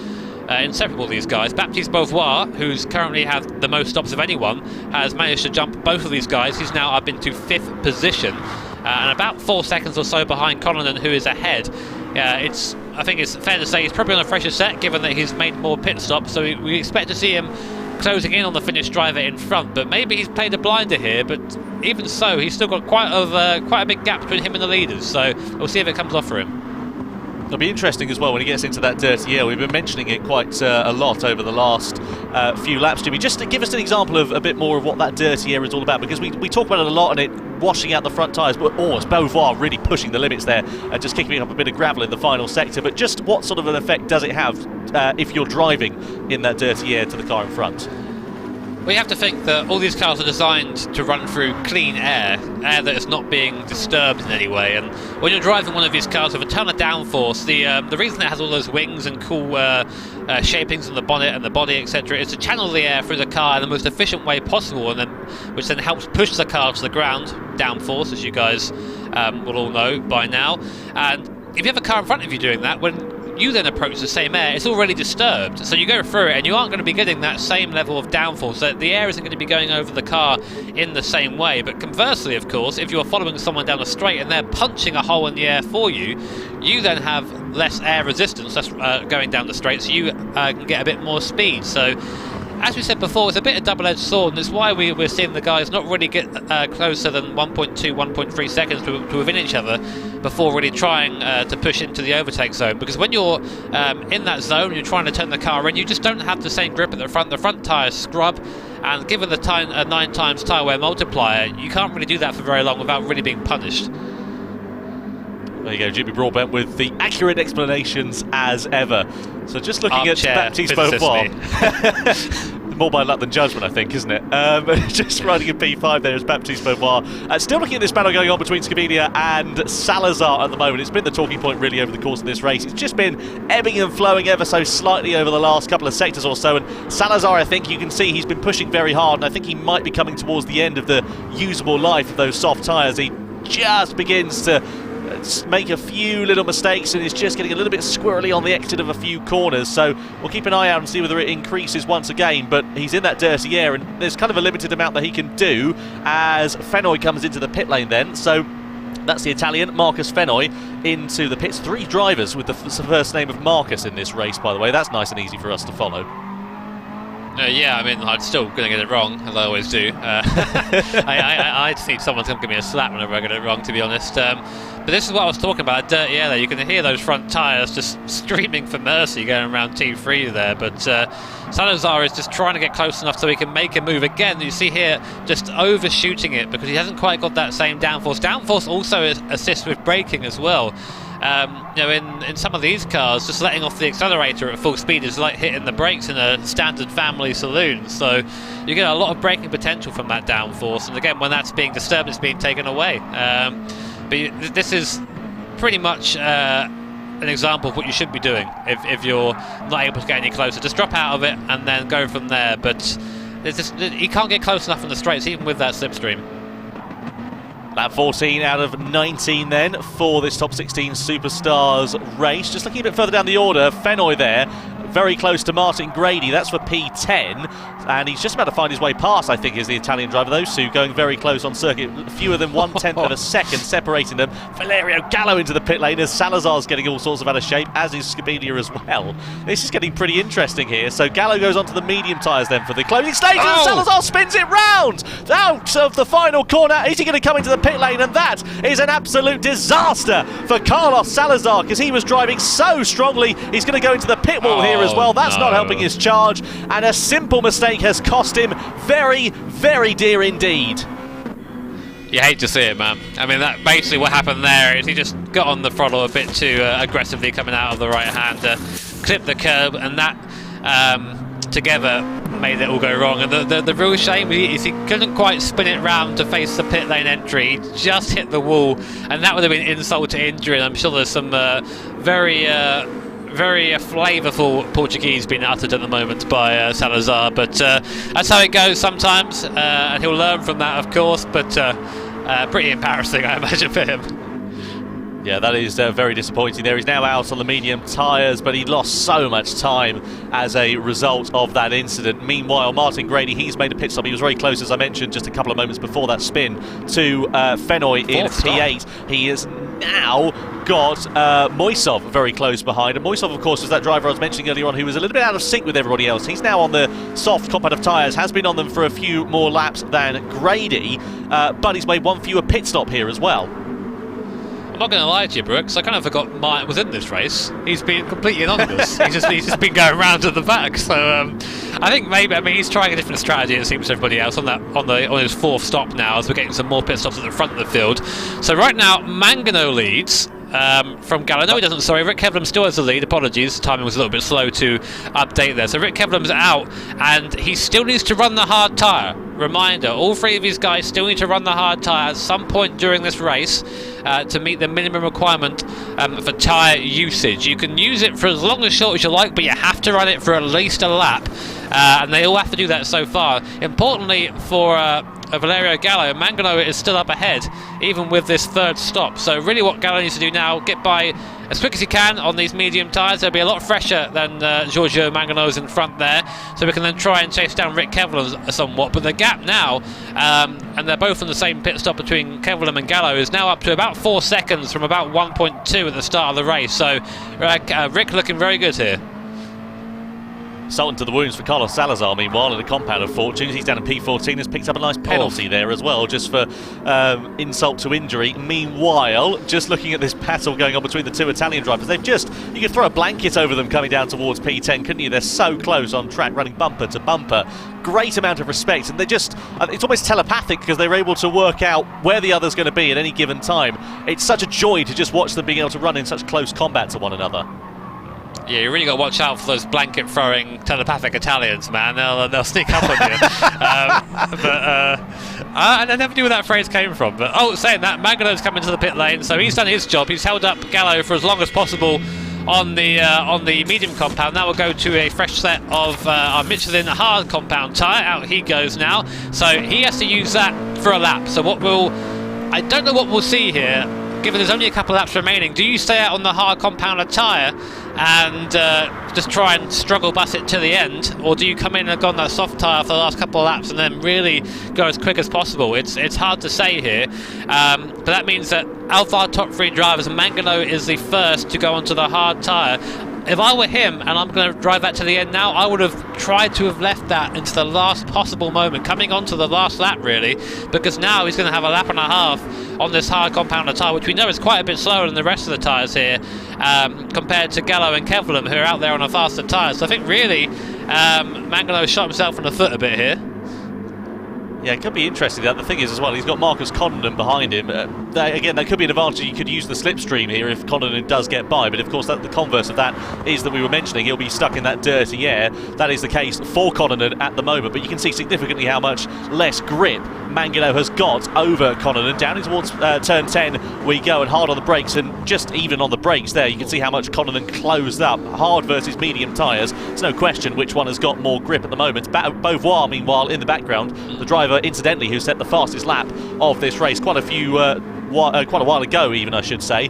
Inseparable, these guys. Baptiste Beauvoir, who's currently had the most stops of anyone, has managed to jump both of these guys. He's now up into 5th position, and about 4 seconds or so behind Connaughton, who is ahead. I think it's fair to say he's probably on a fresher set, given that he's made more pit stops, so we expect to see him closing in on the Finnish driver in front, but maybe he's played a blinder here. But even so, he's still got quite a big gap between him and the leaders, so we'll see if it comes off for him. It'll be interesting as well when he gets into that dirty air. We've been mentioning it quite a lot over the last few laps, Jimmy. Just to give us an example of a bit more of what that dirty air is all about, because we talk about it a lot and it washing out the front tyres, but it's Beauvoir really pushing the limits there, just kicking up a bit of gravel in the final sector. But just what sort of an effect does it have if you're driving in that dirty air to the car in front? We have to think that all these cars are designed to run through clean air that is not being disturbed in any way. And when you're driving one of these cars with a ton of downforce, the reason it has all those wings and cool shapings on the bonnet and the body, etc., is to channel the air through the car in the most efficient way possible, and which then helps push the car to the ground. Downforce, as you guys will all know by now. And if you have a car in front of you doing that, when you then approach the same air, it's already disturbed, so you go through it and you aren't going to be getting that same level of downforce, so the air isn't going to be going over the car in the same way. But conversely, of course, if you're following someone down a straight and they're punching a hole in the air for you, you then have less air resistance going down the straight, so you can get a bit more speed. So as we said before, it's a bit of double-edged sword, and it's why we're seeing the guys not really get closer than 1.2, 1.3 seconds to within each other before really trying to push into the overtake zone. Because when you're in that zone, you're trying to turn the car in, you just don't have the same grip at the front. The front tyres scrub, and given the 9 times tyre wear multiplier, you can't really do that for very long without really being punished. There you go, Jimmy Broadbent with the accurate explanations as ever. So just looking at Baptiste Beauvoir. more by luck than judgment, I think, isn't it? Just riding in P5 there is Baptiste Beauvoir. Still looking at this battle going on between Scabilia and Salazar at the moment. It's been the talking point really over the course of this race. It's just been ebbing and flowing ever so slightly over the last couple of sectors or so, and Salazar, I think you can see he's been pushing very hard, and I think he might be coming towards the end of the usable life of those soft tyres. He just begins to make a few little mistakes and is just getting a little bit squirrely on the exit of a few corners, so we'll keep an eye out and see whether it increases once again. But he's in that dirty air, and there's kind of a limited amount that he can do as Fenoy comes into the pit lane then. So that's the Italian, Marcus Fenoy, into the pits. 3 drivers with the first name of Marcus in this race, by the way. That's nice and easy for us to follow. Yeah, I mean, I'm still going to get it wrong, as I always do. I just need someone to come give me a slap whenever I get it wrong, to be honest. But this is what I was talking about, dirty air there. You can hear those front tyres just screaming for mercy going around T3 there. But Salazar is just trying to get close enough so he can make a move. Again, you see here, just overshooting it because he hasn't quite got that same downforce. Downforce also assists with braking as well. You know, in some of these cars, just letting off the accelerator at full speed is like hitting the brakes in a standard family saloon. So you get a lot of braking potential from that downforce. And again, when that's being disturbed, it's being taken away. But this is pretty much an example of what you should be doing if you're not able to get any closer. Just drop out of it and then go from there. But he can't get close enough in the straights, even with that slipstream. Lap 14 out of 19 then for this top 16 Superstars race. Just looking a bit further down the order, Fenoy there, very close to Martin Grady. That's for P10, and he's just about to find his way past, I think, is the Italian driver. Those two going very close on circuit, fewer than 1/10 of a second separating them. Valerio Gallo into the pit lane as Salazar's getting all sorts of out of shape, as is Scabilia as well. This is getting pretty interesting here. So Gallo goes onto the medium tyres then for the closing stage, and Salazar spins it round out of the final corner. Is he going to come into the pit lane? And that is an absolute disaster for Carlos Salazar, because he was driving so strongly. He's going to go into the pit wall here as well. That's not helping his charge, and a simple mistake has cost him very, very dear indeed. You hate to see it, man. I mean, that basically what happened there is he just got on the throttle a bit too aggressively coming out of the right-hander, clipped the curb, and that together made it all go wrong. And the real shame is he couldn't quite spin it round to face the pit lane entry. He just hit the wall, and that would have been insult to injury. And I'm sure there's some very flavourful Portuguese being uttered at the moment by Salazar, but that's how it goes sometimes, and he'll learn from that, of course. But pretty embarrassing, I imagine, for him. Yeah, that is very disappointing there. He's now out on the medium tyres, but he lost so much time as a result of that incident. Meanwhile, Martin Grady, he's made a pit stop. He was very close, as I mentioned, just a couple of moments before that spin to Fenoy in P8. He has now got Moisov very close behind. And Moisov, of course, was that driver I was mentioning earlier on who was a little bit out of sync with everybody else. He's now on the soft competitive tyres, has been on them for a few more laps than Grady, but he's made one fewer pit stop here as well. I'm not going to lie to you, Brooks, I kind of forgot Martin was in this race. He's been completely anonymous. he's just been going round to the back. So I think maybe, I mean, he's trying a different strategy, it seems, to everybody else on his 4th stop now, as we're getting some more pit stops at the front of the field. So right now, Mangano leads from Gallo. No, he doesn't, sorry. Rick Kevlam still has the lead. Apologies, timing was a little bit slow to update there. So Rick Kevlam's out, and he still needs to run the hard tyre. Reminder, all 3 of these guys still need to run the hard tyre at some point during this race to meet the minimum requirement for tyre usage. You can use it for as long or short as you like, but you have to run it for at least a lap, and they all have to do that so far. Importantly for Valerio Gallo, Mangano is still up ahead, even with this 3rd stop. So really what Gallo needs to do now, get by as quick as he can on these medium tyres. They'll be a lot fresher than Giorgio Mangano's in front there, so we can then try and chase down Rick Kevlam somewhat. But the gap now, and they're both on the same pit stop between Kevlam and Gallo, is now up to about 4 seconds from about 1.2 at the start of the race. So Rick looking very good here. Salt into the wounds for Carlos Salazar, meanwhile, in a compound of fortunes. He's down in P14, has picked up a nice penalty there as well, just for insult to injury. Meanwhile, just looking at this battle going on between the 2 Italian drivers, you could throw a blanket over them coming down towards P10, couldn't you? They're so close on track, running bumper to bumper. Great amount of respect, and it's almost telepathic, because they're able to work out where the other's going to be at any given time. It's such a joy to just watch them being able to run in such close combat to one another. Yeah, you really got to watch out for those blanket throwing telepathic Italians, man. They'll sneak up on you. I never knew where that phrase came from. But saying that, Mangano's come into the pit lane, so he's done his job. He's held up Gallo for as long as possible on the medium compound. Now we'll go to a fresh set of our Michelin hard compound tyre. Out he goes now, so he has to use that for a lap. So I don't know what we'll see here, given there's only a couple of laps remaining. Do you stay out on the hard compounder tyre and just try and struggle bus it to the end, or do you come in and go on that soft tyre for the last couple of laps and then really go as quick as possible? It's hard to say here, but that means that of our top 3 drivers, Mangano is the first to go onto the hard tyre. If I were him, and I'm going to drive that to the end now, I would have tried to have left that into the last possible moment, coming onto the last lap really, because now he's going to have a lap and a half on this hard compounder tyre, which we know is quite a bit slower than the rest of the tyres here, compared to Gallo and Kevlam, who are out there on a faster tyre. So I think really Mangano shot himself in the foot a bit here. Yeah, it could be interesting. The thing is as well, he's got Marcus Connaughton behind him. Again, that could be an advantage. You could use the slipstream here if Connaughton does get by, but of course the converse of that is that we were mentioning he'll be stuck in that dirty air. That is the case for Connaughton at the moment, but you can see significantly how much less grip Mangano has got over Connaughton. Down towards turn 10 we go, and hard on the brakes, and just even on the brakes there you can see how much Connaughton closed up. Hard versus medium tyres, there's no question which one has got more grip at the moment. Beauvoir, meanwhile, in the background, the driver incidentally who set the fastest lap of this race quite a while ago even, I should say,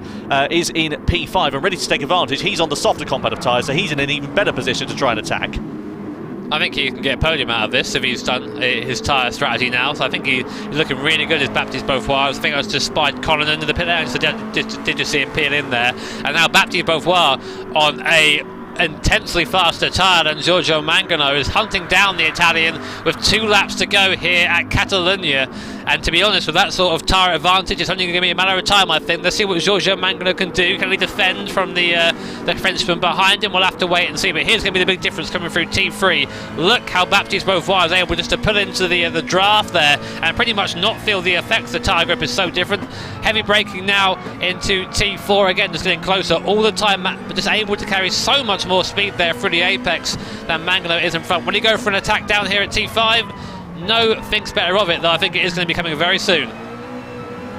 is in P5 and ready to take advantage. He's on the softer compound of tyres, so he's in an even better position to try and attack. I think he can get a podium out of this if he's done his tyre strategy now. So I think he's looking really good as Baptiste Beauvoir. I think I just spied Connaughton in the pit lane, so did you see him peel in there? And now Baptiste Beauvoir on a intensely faster tyre than Giorgio Mangano is hunting down the Italian with 2 laps to go here at Catalunya. And to be honest, with that sort of tyre advantage, it's only going to be a matter of time, I think. Let's see what Giorgio Mangano can do. Can he defend from the Frenchman behind him? We'll have to wait and see. But here's going to be the big difference coming through T3. Look how Baptiste Beauvoir is able just to pull into the draft there and pretty much not feel the effects. The tyre grip is so different. Heavy braking now into T4 again, just getting closer all the time, but just able to carry so much more speed there through the apex than Mangano is in front. When you go for an attack down here at T5, no thinks better of it, though. I think it is going to be coming very soon.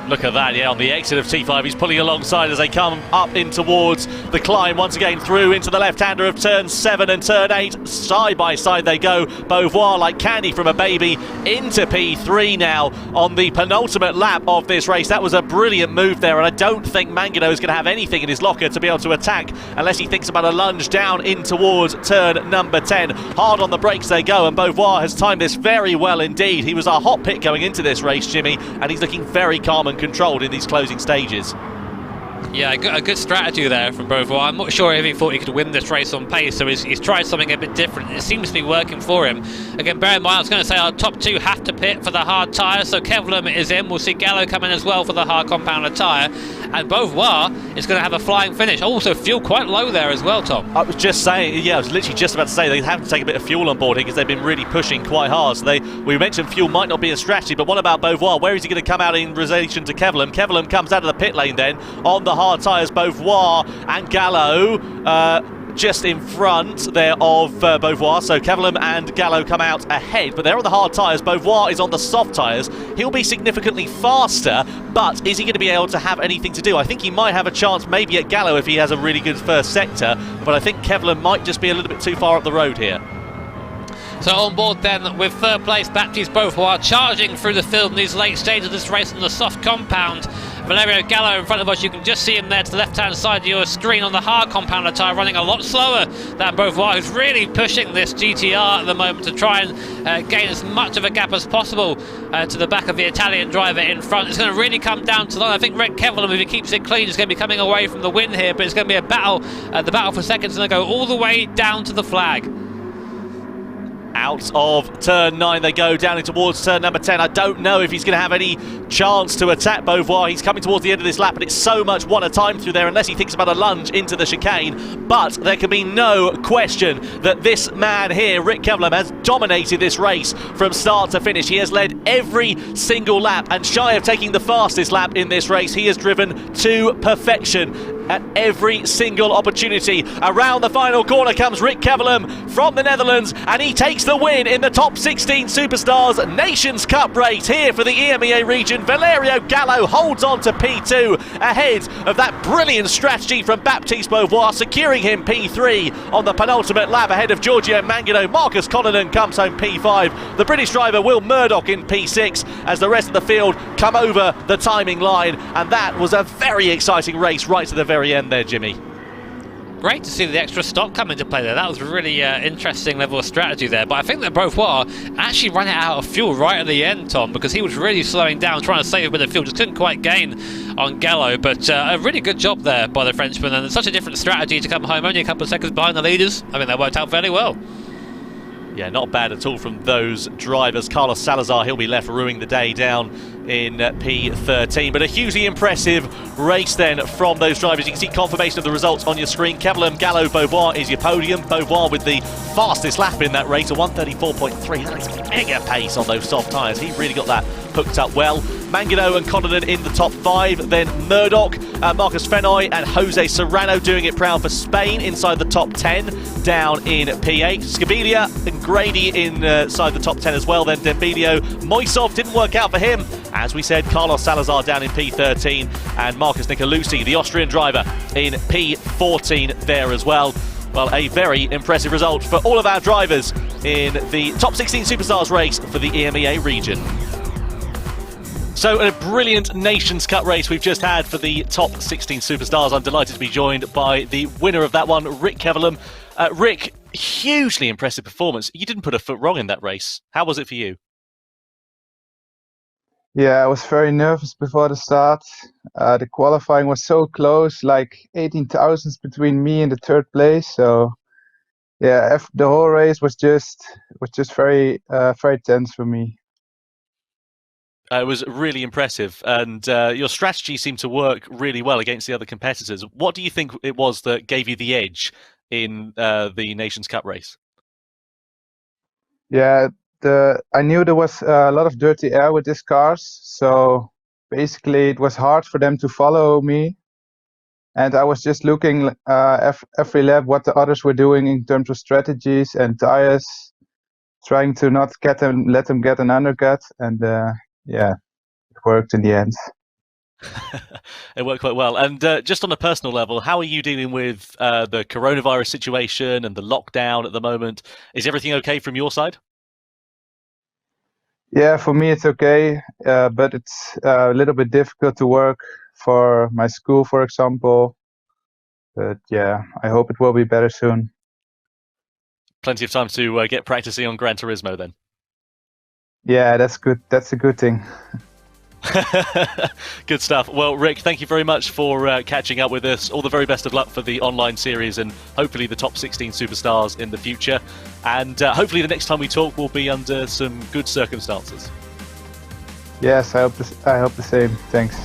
Look at that, yeah, on the exit of T5, he's pulling alongside as they come up in towards the climb, once again through into the left-hander of turn 7 and turn 8. Side by side they go. Beauvoir, like candy from a baby, into P3 now on the penultimate lap of this race. That was a brilliant move there, and I don't think Mangano is going to have anything in his locker to be able to attack unless he thinks about a lunge down in towards turn number 10. Hard on the brakes they go, and Beauvoir has timed this very well indeed. He was our hot pick going into this race, Jimmy, and he's looking very calm and controlled in these closing stages. Yeah, a good strategy there from Beauvoir. I'm not sure if he thought he could win this race on pace, so he's tried something a bit different. It seems to be working for him. Again, bear in mind, I was going to say our top 2 have to pit for the hard tyre, so Kevlam is in. We'll see Gallo come in as well for the hard compounder tyre, and Beauvoir is going to have a flying finish. Also, fuel quite low there as well, Tom. I was just saying, yeah, I was literally just about to say they have to take a bit of fuel on board here because they've been really pushing quite hard. So we mentioned fuel might not be a strategy, but what about Beauvoir? Where is he going to come out in relation to Kevlam? Kevlam comes out of the pit lane then on the hard tyres. Beauvoir and Gallo just in front there of Beauvoir, so Kevlam and Gallo come out ahead, but they're on the hard tyres. Beauvoir is on the soft tyres. He'll be significantly faster, but is he going to be able to have anything to do? I think he might have a chance maybe at Gallo if he has a really good first sector, but I think Kevlam might just be a little bit too far up the road here. So on board then with third place Baptiste Beauvoir charging through the field in these late stages of this race on the soft compound. Valerio Gallo in front of us, you can just see him there to the left-hand side of your screen on the hard compounder tyre, running a lot slower than Beauvoir, who's really pushing this GTR at the moment to try and gain as much of a gap as possible to the back of the Italian driver in front. It's going to really come down to the line. I think Rick Kevlam, if he keeps it clean, is going to be coming away from the win here, but it's going to be a battle. The battle for seconds is going to go all the way down to the flag. Out of turn 9 they go, down in towards turn number 10. I don't know if he's going to have any chance to attack Beauvoir. He's coming towards the end of this lap, and it's so much one at a time through there unless he thinks about a lunge into the chicane. But there can be no question that this man here, Rick Kevlam, has dominated this race from start to finish. He has led every single lap, and shy of taking the fastest lap in this race, he has driven to perfection. at every single opportunity. Around the final corner comes Rick Kevelam from the Netherlands, and he takes the win in the top 16 Superstars Nations Cup race here for the EMEA region. Valerio Gallo holds on to P2 ahead of that brilliant strategy from Baptiste Beauvoir, securing him P3 on the penultimate lap ahead of Giorgio Mangano. Marcus Connaughton comes home P5. The British driver Will Murdoch in P6 as the rest of the field come over the timing line, and that was a very exciting race right to the very end there, Jimmy. Great to see the extra stock come into play there. That was a really interesting level of strategy there. But I think that Beauvoir actually ran out of fuel right at the end, Tom, because he was really slowing down, trying to save a bit of fuel. Just couldn't quite gain on Gallo. But a really good job there by the Frenchman. And such a different strategy to come home only a couple of seconds behind the leaders. I think that worked out fairly well. Yeah, not bad at all from those drivers. Carlos Salazar, he'll be left ruining the day down in P13. But a hugely impressive race then from those drivers. You can see confirmation of the results on your screen. Kevelam, Gallo, Beauvoir is your podium. Beauvoir with the fastest lap in that race, a 1:34.3. That is mega pace on those soft tyres. He really got that hooked up well. Mangano and Connaughton in the top 5. Then Murdoch, Marcus Fenoy and Jose Serrano doing it proud for Spain inside the top 10 down in P8. Scabilia and Grady inside the top 10 as well. Then Dembilio. Moisov didn't work out for him. As we said, Carlos Salazar down in P13 and Marcus Nicolucci, the Austrian driver, in P14 there as well. Well, a very impressive result for all of our drivers in the top 16 Superstars race for the EMEA region. So a brilliant Nations Cup race we've just had for the top 16 Superstars. I'm delighted to be joined by the winner of that one, Rick Kevelam. Rick, hugely impressive performance. You didn't put a foot wrong in that race. How was it for you? Yeah, I was very nervous before the start. The qualifying was so close, like 18 thousandths between me and the third place. So yeah, the whole race was just very tense for me. It was really impressive, and your strategy seemed to work really well against the other competitors. What do you think it was that gave you the edge in the Nations Cup race? Yeah, I knew there was a lot of dirty air with these cars, so basically it was hard for them to follow me. And I was just looking every lap what the others were doing in terms of strategies and tires, trying to not let them get an undercut, and yeah, it worked in the end. It worked quite well. And just on a personal level, how are you dealing with the coronavirus situation and the lockdown at the moment? Is everything okay from your side? Yeah, for me it's okay, but it's a little bit difficult to work for my school, for example. But yeah, I hope it will be better soon. Plenty of time to get practicing on Gran Turismo then. Yeah, that's good. That's a good thing. Good stuff. Well, Rick, thank you very much for catching up with us. All the very best of luck for the online series and hopefully the top 16 Superstars in the future. And hopefully the next time we talk will be under some good circumstances. Yes, I hope the same. Thanks.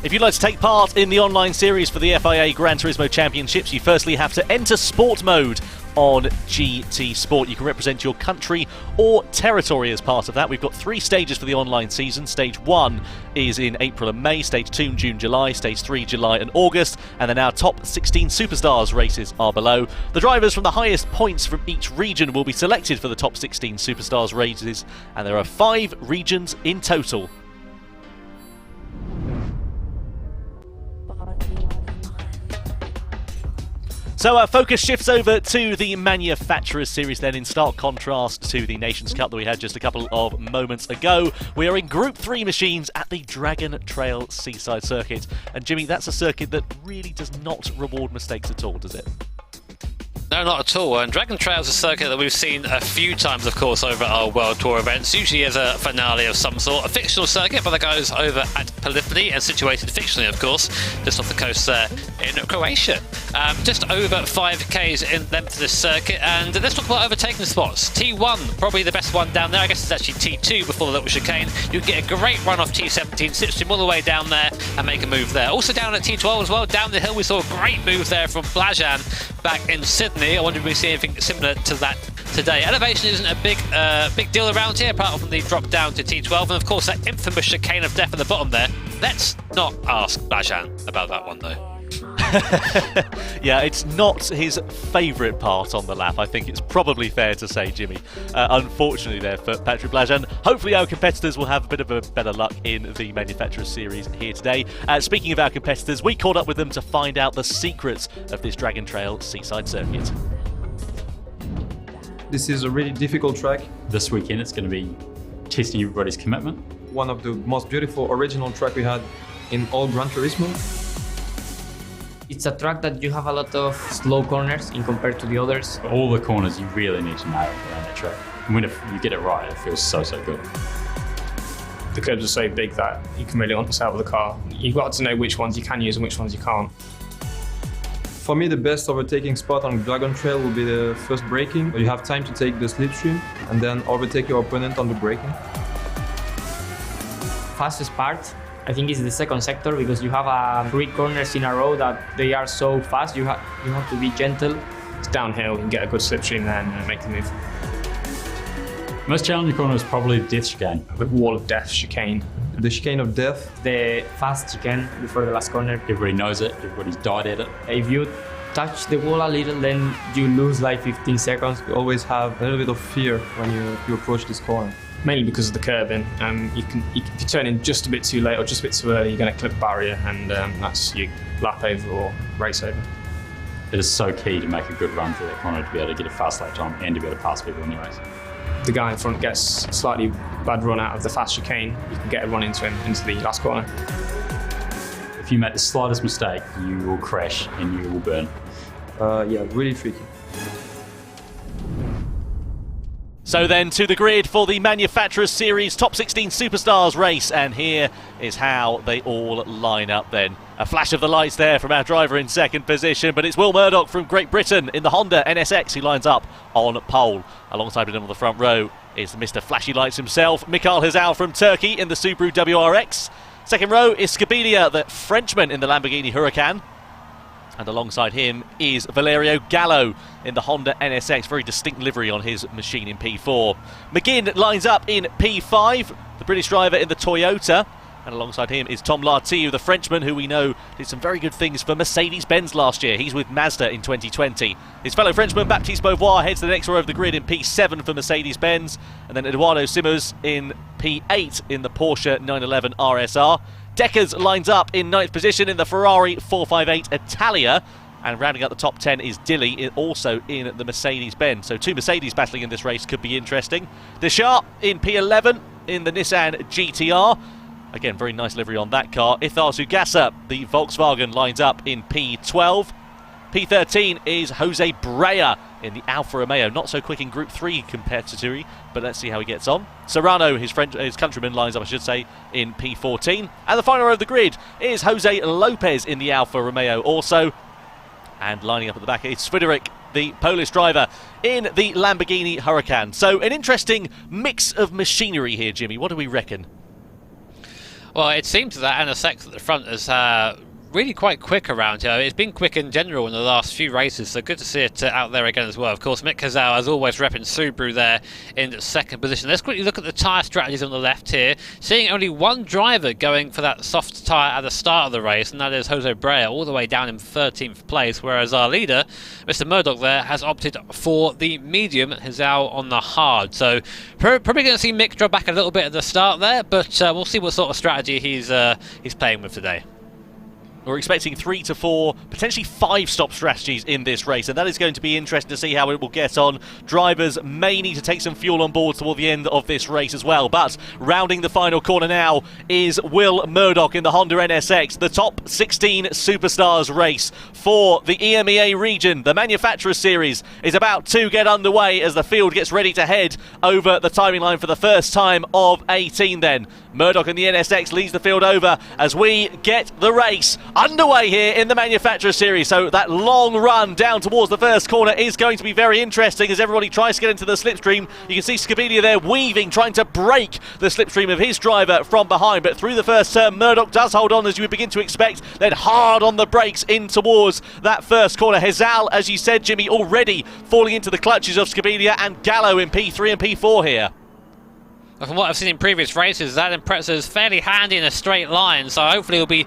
If you'd like to take part in the online series for the FIA Gran Turismo Championships, you firstly have to enter Sport Mode on GT Sport. You can represent your country or territory as part of that. We've got 3 stages for the online season. Stage 1 is in April and May, Stage 2 in June, July, Stage 3 July and August, and then our top 16 Superstars races are below. The drivers from the highest points from each region will be selected for the top 16 Superstars races, and there are 5 regions in total. So our focus shifts over to the Manufacturers Series then, in stark contrast to the Nations Cup that we had just a couple of moments ago. We are in Group 3 machines at the Dragon Trail Seaside circuit. And Jimmy, that's a circuit that really does not reward mistakes at all, does it? No, not at all. And Dragon Trail is a circuit that we've seen a few times, of course, over our World Tour events, usually as a finale of some sort. A fictional circuit, but that goes over at Polyphony and situated fictionally, of course, just off the coast there in Croatia. Just over 5Ks in length of this circuit. And let's talk about overtaking spots. T1, probably the best one down there. I guess it's actually T2 before the little chicane. You can get a great run off T17, slipstream all the way down there and make a move there. Also down at T12 as well, down the hill, we saw a great move there from Blajan back in Sydney. I wonder if we see anything similar to that today. Elevation isn't a big deal around here, apart from the drop down to T12, and of course that infamous chicane of death at the bottom there. Let's not ask Blajan about that one though. Yeah, it's not his favourite part on the lap. I think it's probably fair to say, Jimmy. Unfortunately there for Patrick Blajan. Hopefully our competitors will have a bit of a better luck in the Manufacturers Series here today. Speaking of our competitors, we caught up with them to find out the secrets of this Dragon Trail Seaside circuit. This is a really difficult track. This weekend it's going to be testing everybody's commitment. One of the most beautiful original track we had in all Gran Turismo. It's a track that you have a lot of slow corners in compared to the others. All the corners you really need to nail around the track. And when you get it right, it feels so good. The curbs are so big that you can really balance out with the car. You've got to know which ones you can use and which ones you can't. For me, the best overtaking spot on Dragon Trail will be the first braking. You have time to take the slipstream and then overtake your opponent on the braking. Fastest part, I think, is the second sector, because you have 3 corners in a row that they are so fast. You have to be gentle. It's downhill, you can get a good slipstream there and make the move. Most challenging corner is probably the death chicane. The wall of death chicane. The chicane of death. The fast chicane before the last corner. Everybody knows it, everybody's died at it. If you touch the wall a little, then you lose like 15 seconds. You always have a little bit of fear when you approach this corner. Mainly because of the curbing. If you turn in just a bit too late or just a bit too early, you're going to clip the barrier, and that's your lap over or race over. It is so key to make a good run through that corner to be able to get a fast lap time and to be able to pass people in the race. The guy in front gets a slightly bad run out of the fast chicane, you can get a run into him into the last corner. If you make the slightest mistake, you will crash and you will burn. Yeah, really tricky. So then to the grid for the Manufacturers Series Top 16 Superstars race, and here is how they all line up then. A flash of the lights there from our driver in second position, but it's Will Murdoch from Great Britain in the Honda NSX who lines up on pole. Alongside him on the front row is Mr. Flashy Lights himself, Mikhail Hazal from Turkey in the Subaru WRX. Second row is Scabilia, the Frenchman in the Lamborghini Huracan. And alongside him is Valerio Gallo in the Honda NSX, very distinct livery on his machine in P4. McGinn lines up in P5, the British driver in the Toyota. And alongside him is Tom Lartigue, the Frenchman who we know did some very good things for Mercedes-Benz last year. He's with Mazda in 2020. His fellow Frenchman Baptiste Beauvoir heads the next row of the grid in P7 for Mercedes-Benz. And then Eduardo Simmers in P8 in the Porsche 911 RSR. Deckers lines up in 9th position in the Ferrari 458 Italia. And rounding out the top 10 is Dilly, also in the Mercedes-Benz. So 2 Mercedes battling in this race could be interesting. Deschamps in P11 in the Nissan GTR. Again, very nice livery on that car. Ithar Sugasa, the Volkswagen, lines up in P12. P13 is Jose Brea in the Alfa Romeo. Not so quick in Group 3 competitively, but let's see how he gets on. Serrano, his countryman, lines up, I should say, in P14. And the final row of the grid is Jose Lopez in the Alfa Romeo also. And lining up at the back is Swiderek, the Polish driver, in the Lamborghini Huracan. So an interesting mix of machinery here, Jimmy. What do we reckon? Well, it seems that NSX at the front is really quite quick around here. It's been quick in general in the last few races, so good to see it out there again as well. Of course, Mick Hazal, as always, repping Subaru there in second position. Let's quickly look at the tyre strategies on the left here. Seeing only one driver going for that soft tyre at the start of the race, and that is Jose Brea, all the way down in 13th place, whereas our leader, Mr. Murdoch there, has opted for the medium, Hazal on the hard. So probably going to see Mick drop back a little bit at the start there, but we'll see what sort of strategy he's playing with today. We're expecting 3 to 4, potentially 5 stop strategies in this race, and that is going to be interesting to see how it will get on. Drivers may need to take some fuel on board toward the end of this race as well. But rounding the final corner now is Will Murdoch in the Honda NSX, the top 16 Superstars race for the EMEA region. The Manufacturers Series is about to get underway as the field gets ready to head over the timing line for the first time of 18 then. Murdoch in the NSX leads the field over as we get the race underway here in the Manufacturers Series. So that long run down towards the first corner is going to be very interesting as everybody tries to get into the slipstream. You can see Scabilia there weaving, trying to break the slipstream of his driver from behind. But through the first turn, Murdoch does hold on as you would begin to expect, then hard on the brakes in towards that first corner. Hazal, as you said, Jimmy, already falling into the clutches of Scabilia and Gallo in P3 and P4 here. From what I've seen in previous races, that Impreza is fairly handy in a straight line, so hopefully he'll be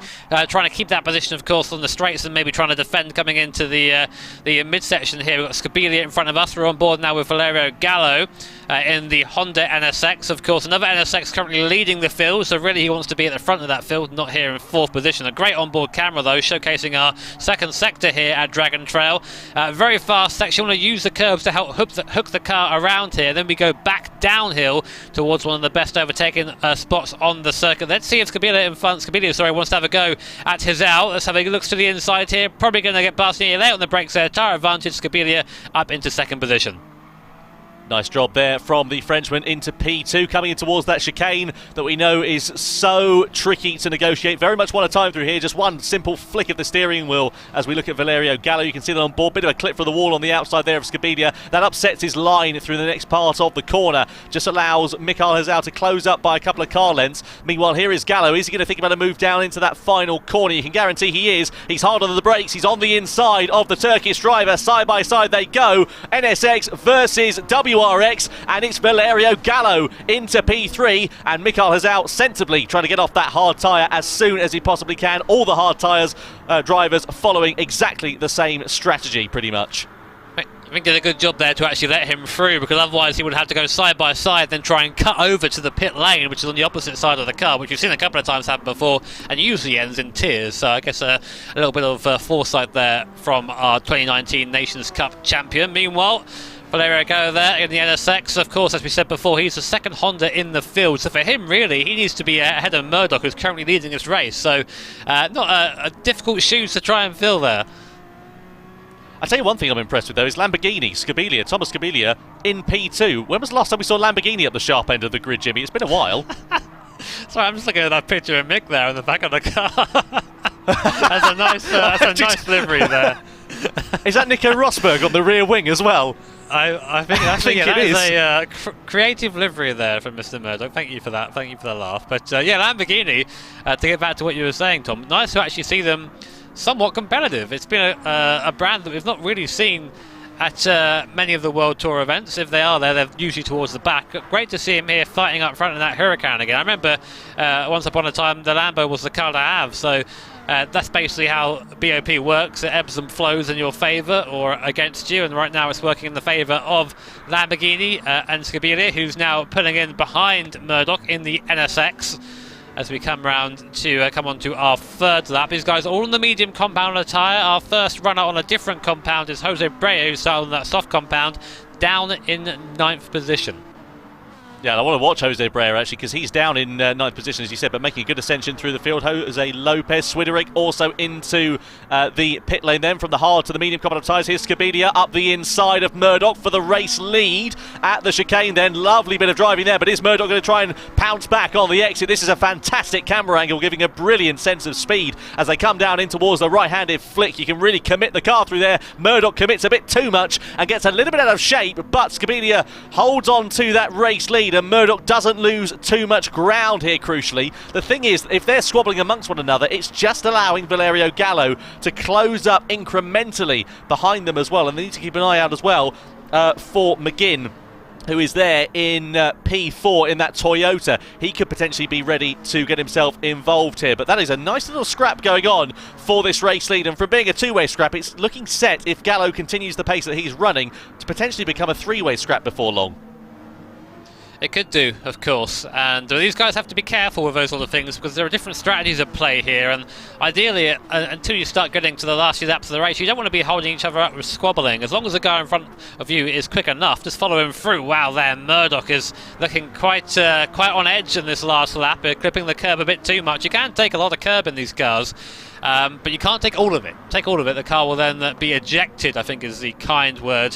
trying to keep that position, of course, on the straights and maybe trying to defend coming into the midsection here. We've got Scabilia in front of us. We're on board now with Valerio Gallo in the Honda NSX. Of course, another NSX currently leading the field, so really he wants to be at the front of that field, not here in 4th position. A great onboard camera, though, showcasing our second sector here at Dragon Trail. Very fast section. You want to use the curbs to help hook the car around here. Then we go back downhill towards one of the best overtaking spots on the circuit. Let's see if Scabilia in front. Scabilia, wants to have a go at Hizal. Let's have a look to the inside here. Probably going to get Barcelona late on the brakes there. Tire advantage. Scabilia up into 2nd position. Nice job there from the Frenchman into P2, coming in towards that chicane that we know is so tricky to negotiate. Very much want a time through here. Just one simple flick of the steering wheel as we look at Valerio Gallo. You can see that on board. Bit of a clip for the wall on the outside there of Scabilia. That upsets his line through the next part of the corner. Just allows Mikael Hizal to close up by a couple of car lengths. Meanwhile, here is Gallo. Is he going to think about a move down into that final corner? You can guarantee he is. He's hard on the brakes. He's on the inside of the Turkish driver. Side by side they go. NSX versus WRX, and it's Valerio Gallo into P3, and Mikael Hizal sensibly trying to get off that hard tyre as soon as he possibly can. All the hard tyres drivers following exactly the same strategy, pretty much. I think did a good job there to actually let him through, because otherwise he would have to go side by side, then try and cut over to the pit lane, which is on the opposite side of the car, which we've seen a couple of times happen before, and usually ends in tears. So I guess a little bit of foresight there from our 2019 Nations Cup champion. Meanwhile, Valerio Gallo there in the NSX. Of course, as we said before, he's the second Honda in the field. So for him, really, he needs to be ahead of Murdoch, who's currently leading this race. So not a difficult shoes to try and fill there. I'll tell you one thing I'm impressed with, though, is Lamborghini, Scabilia, Thomas Scabilia in P2. When was the last time we saw Lamborghini at the sharp end of the grid, Jimmy? It's been a while. Sorry, I'm just looking at that picture of Mick there in the back of the car. That's a nice livery there. Is that Nico Rosberg on the rear wing as well? I think it is a creative livery there from Mr. Murdoch. Thank you for that. Thank you for the laugh. But yeah, Lamborghini, to get back to what you were saying, Tom, nice to actually see them somewhat competitive. It's been a brand that we've not really seen at many of the World Tour events. If they are there, they're usually towards the back. Great to see him here fighting up front in that Huracan again. I remember once upon a time the Lambo was the car to have, so that's basically how BOP works. It ebbs and flows in your favour or against you, and right now it's working in the favour of Lamborghini and Scabilia, who's now pulling in behind Murdoch in the NSX as we come round to come on to our third lap. These guys are all on the medium compound tyre. Our first runner on a different compound is Jose Brea, who's started on that soft compound, down in 9th position. Yeah, and I want to watch Jose Brea actually, because he's down in 9th position, as you said, but making a good ascension through the field. Jose Lopez, Swiderick also into the pit lane then, from the hard to the medium compound tyres. Here's Scabilia up the inside of Murdoch for the race lead at the chicane then. Lovely bit of driving there, but is Murdoch going to try and pounce back on the exit? This is a fantastic camera angle, giving a brilliant sense of speed as they come down in towards the right-handed flick. You can really commit the car through there. Murdoch commits a bit too much and gets a little bit out of shape, but Scabilia holds on to that race lead, and Murdoch doesn't lose too much ground here, crucially. The thing is, if they're squabbling amongst one another, it's just allowing Valerio Gallo to close up incrementally behind them as well, and they need to keep an eye out as well for McGinn, who is there in P4 in that Toyota. He could potentially be ready to get himself involved here. But that is a nice little scrap going on for this race lead. And from being a two-way scrap, it's looking set, if Gallo continues the pace that he's running, to potentially become a three-way scrap before long. It could do, of course, and these guys have to be careful with those sort of things, because there are different strategies at play here, and ideally, until you start getting to the last few laps of the race, you don't want to be holding each other up with squabbling. As long as the guy in front of you is quick enough, just follow him through. Wow, there, Murdoch is looking quite on edge in this last lap, clipping the curb a bit too much. You can take a lot of curb in these cars, but you can't take all of it. Take all of it, the car will then be ejected, I think is the kind word,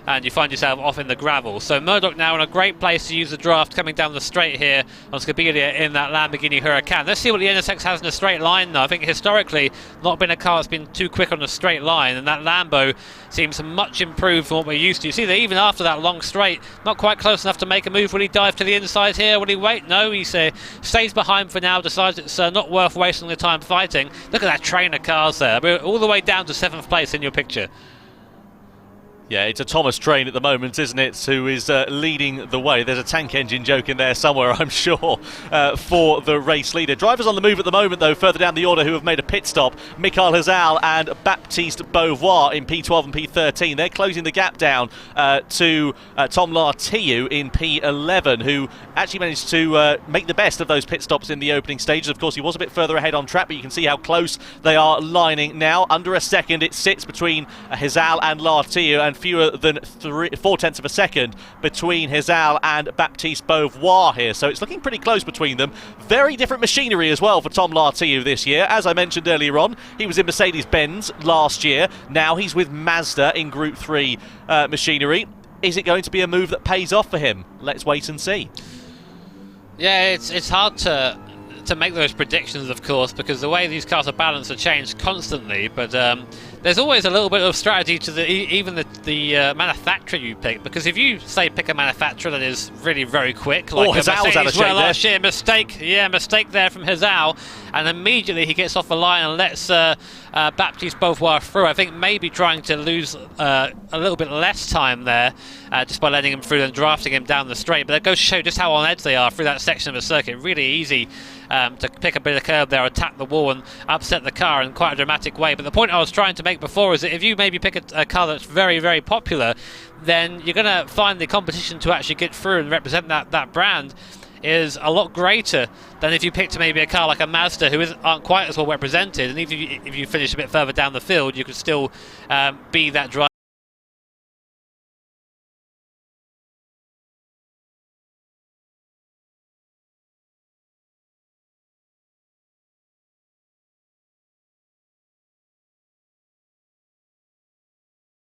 and you find yourself off in the gravel. So Murdoch now in a great place to use the draft coming down the straight here on Scabilia in that Lamborghini Huracan. Let's see what the NSX has in a straight line now. I think historically not been a car that's been too quick on a straight line, and that Lambo seems much improved from what we're used to. You see that even after that long straight, not quite close enough to make a move. Will he dive to the inside here? Will he wait? No, he stays behind for now, decides it's not worth wasting the time fighting. Look at that train of cars there. We're all the way down to 7th place in your picture. Yeah, it's a Thomas train at the moment, isn't it, who is leading the way. There's a tank engine joke in there somewhere, I'm sure, for the race leader. Drivers on the move at the moment, though, further down the order who have made a pit stop. Mikhail Hazal and Baptiste Beauvoir in P12 and P13. They're closing the gap down to Tom Lartiu in P11, who actually managed to make the best of those pit stops in the opening stages. Of course, he was a bit further ahead on track, but you can see how close they are lining now. Under a second, it sits between Hazal and Lartiu, and fewer than 4/10 of a second between Hazal and Baptiste Beauvoir here. So it's looking pretty close between them. Very different machinery as well for Tom Lartiu this year. As I mentioned earlier on, he was in Mercedes-Benz last year. Now he's with Mazda in Group 3 machinery. Is it going to be a move that pays off for him? Let's wait and see. Yeah, it's hard to make those predictions, of course, because the way these cars are balanced are changed constantly, but there's always a little bit of strategy to even the manufacturer you pick, because if you say pick a manufacturer that is really very quick, like Hazal's out of shape last year, mistake there from Hazal, and immediately he gets off the line and lets Baptiste Beauvoir through. I think maybe trying to lose a little bit less time there just by letting him through and drafting him down the straight, but that goes to show just how on edge they are through that section of the circuit. Really easy to pick a bit of curb there, attack the wall and upset the car in quite a dramatic way. But the point I was trying to make before is that if you maybe pick a car that's very, very popular, then you're going to find the competition to actually get through and represent that brand is a lot greater than if you picked maybe a car like a Mazda who aren't quite as well represented, and if you finish a bit further down the field, you could still be that driver.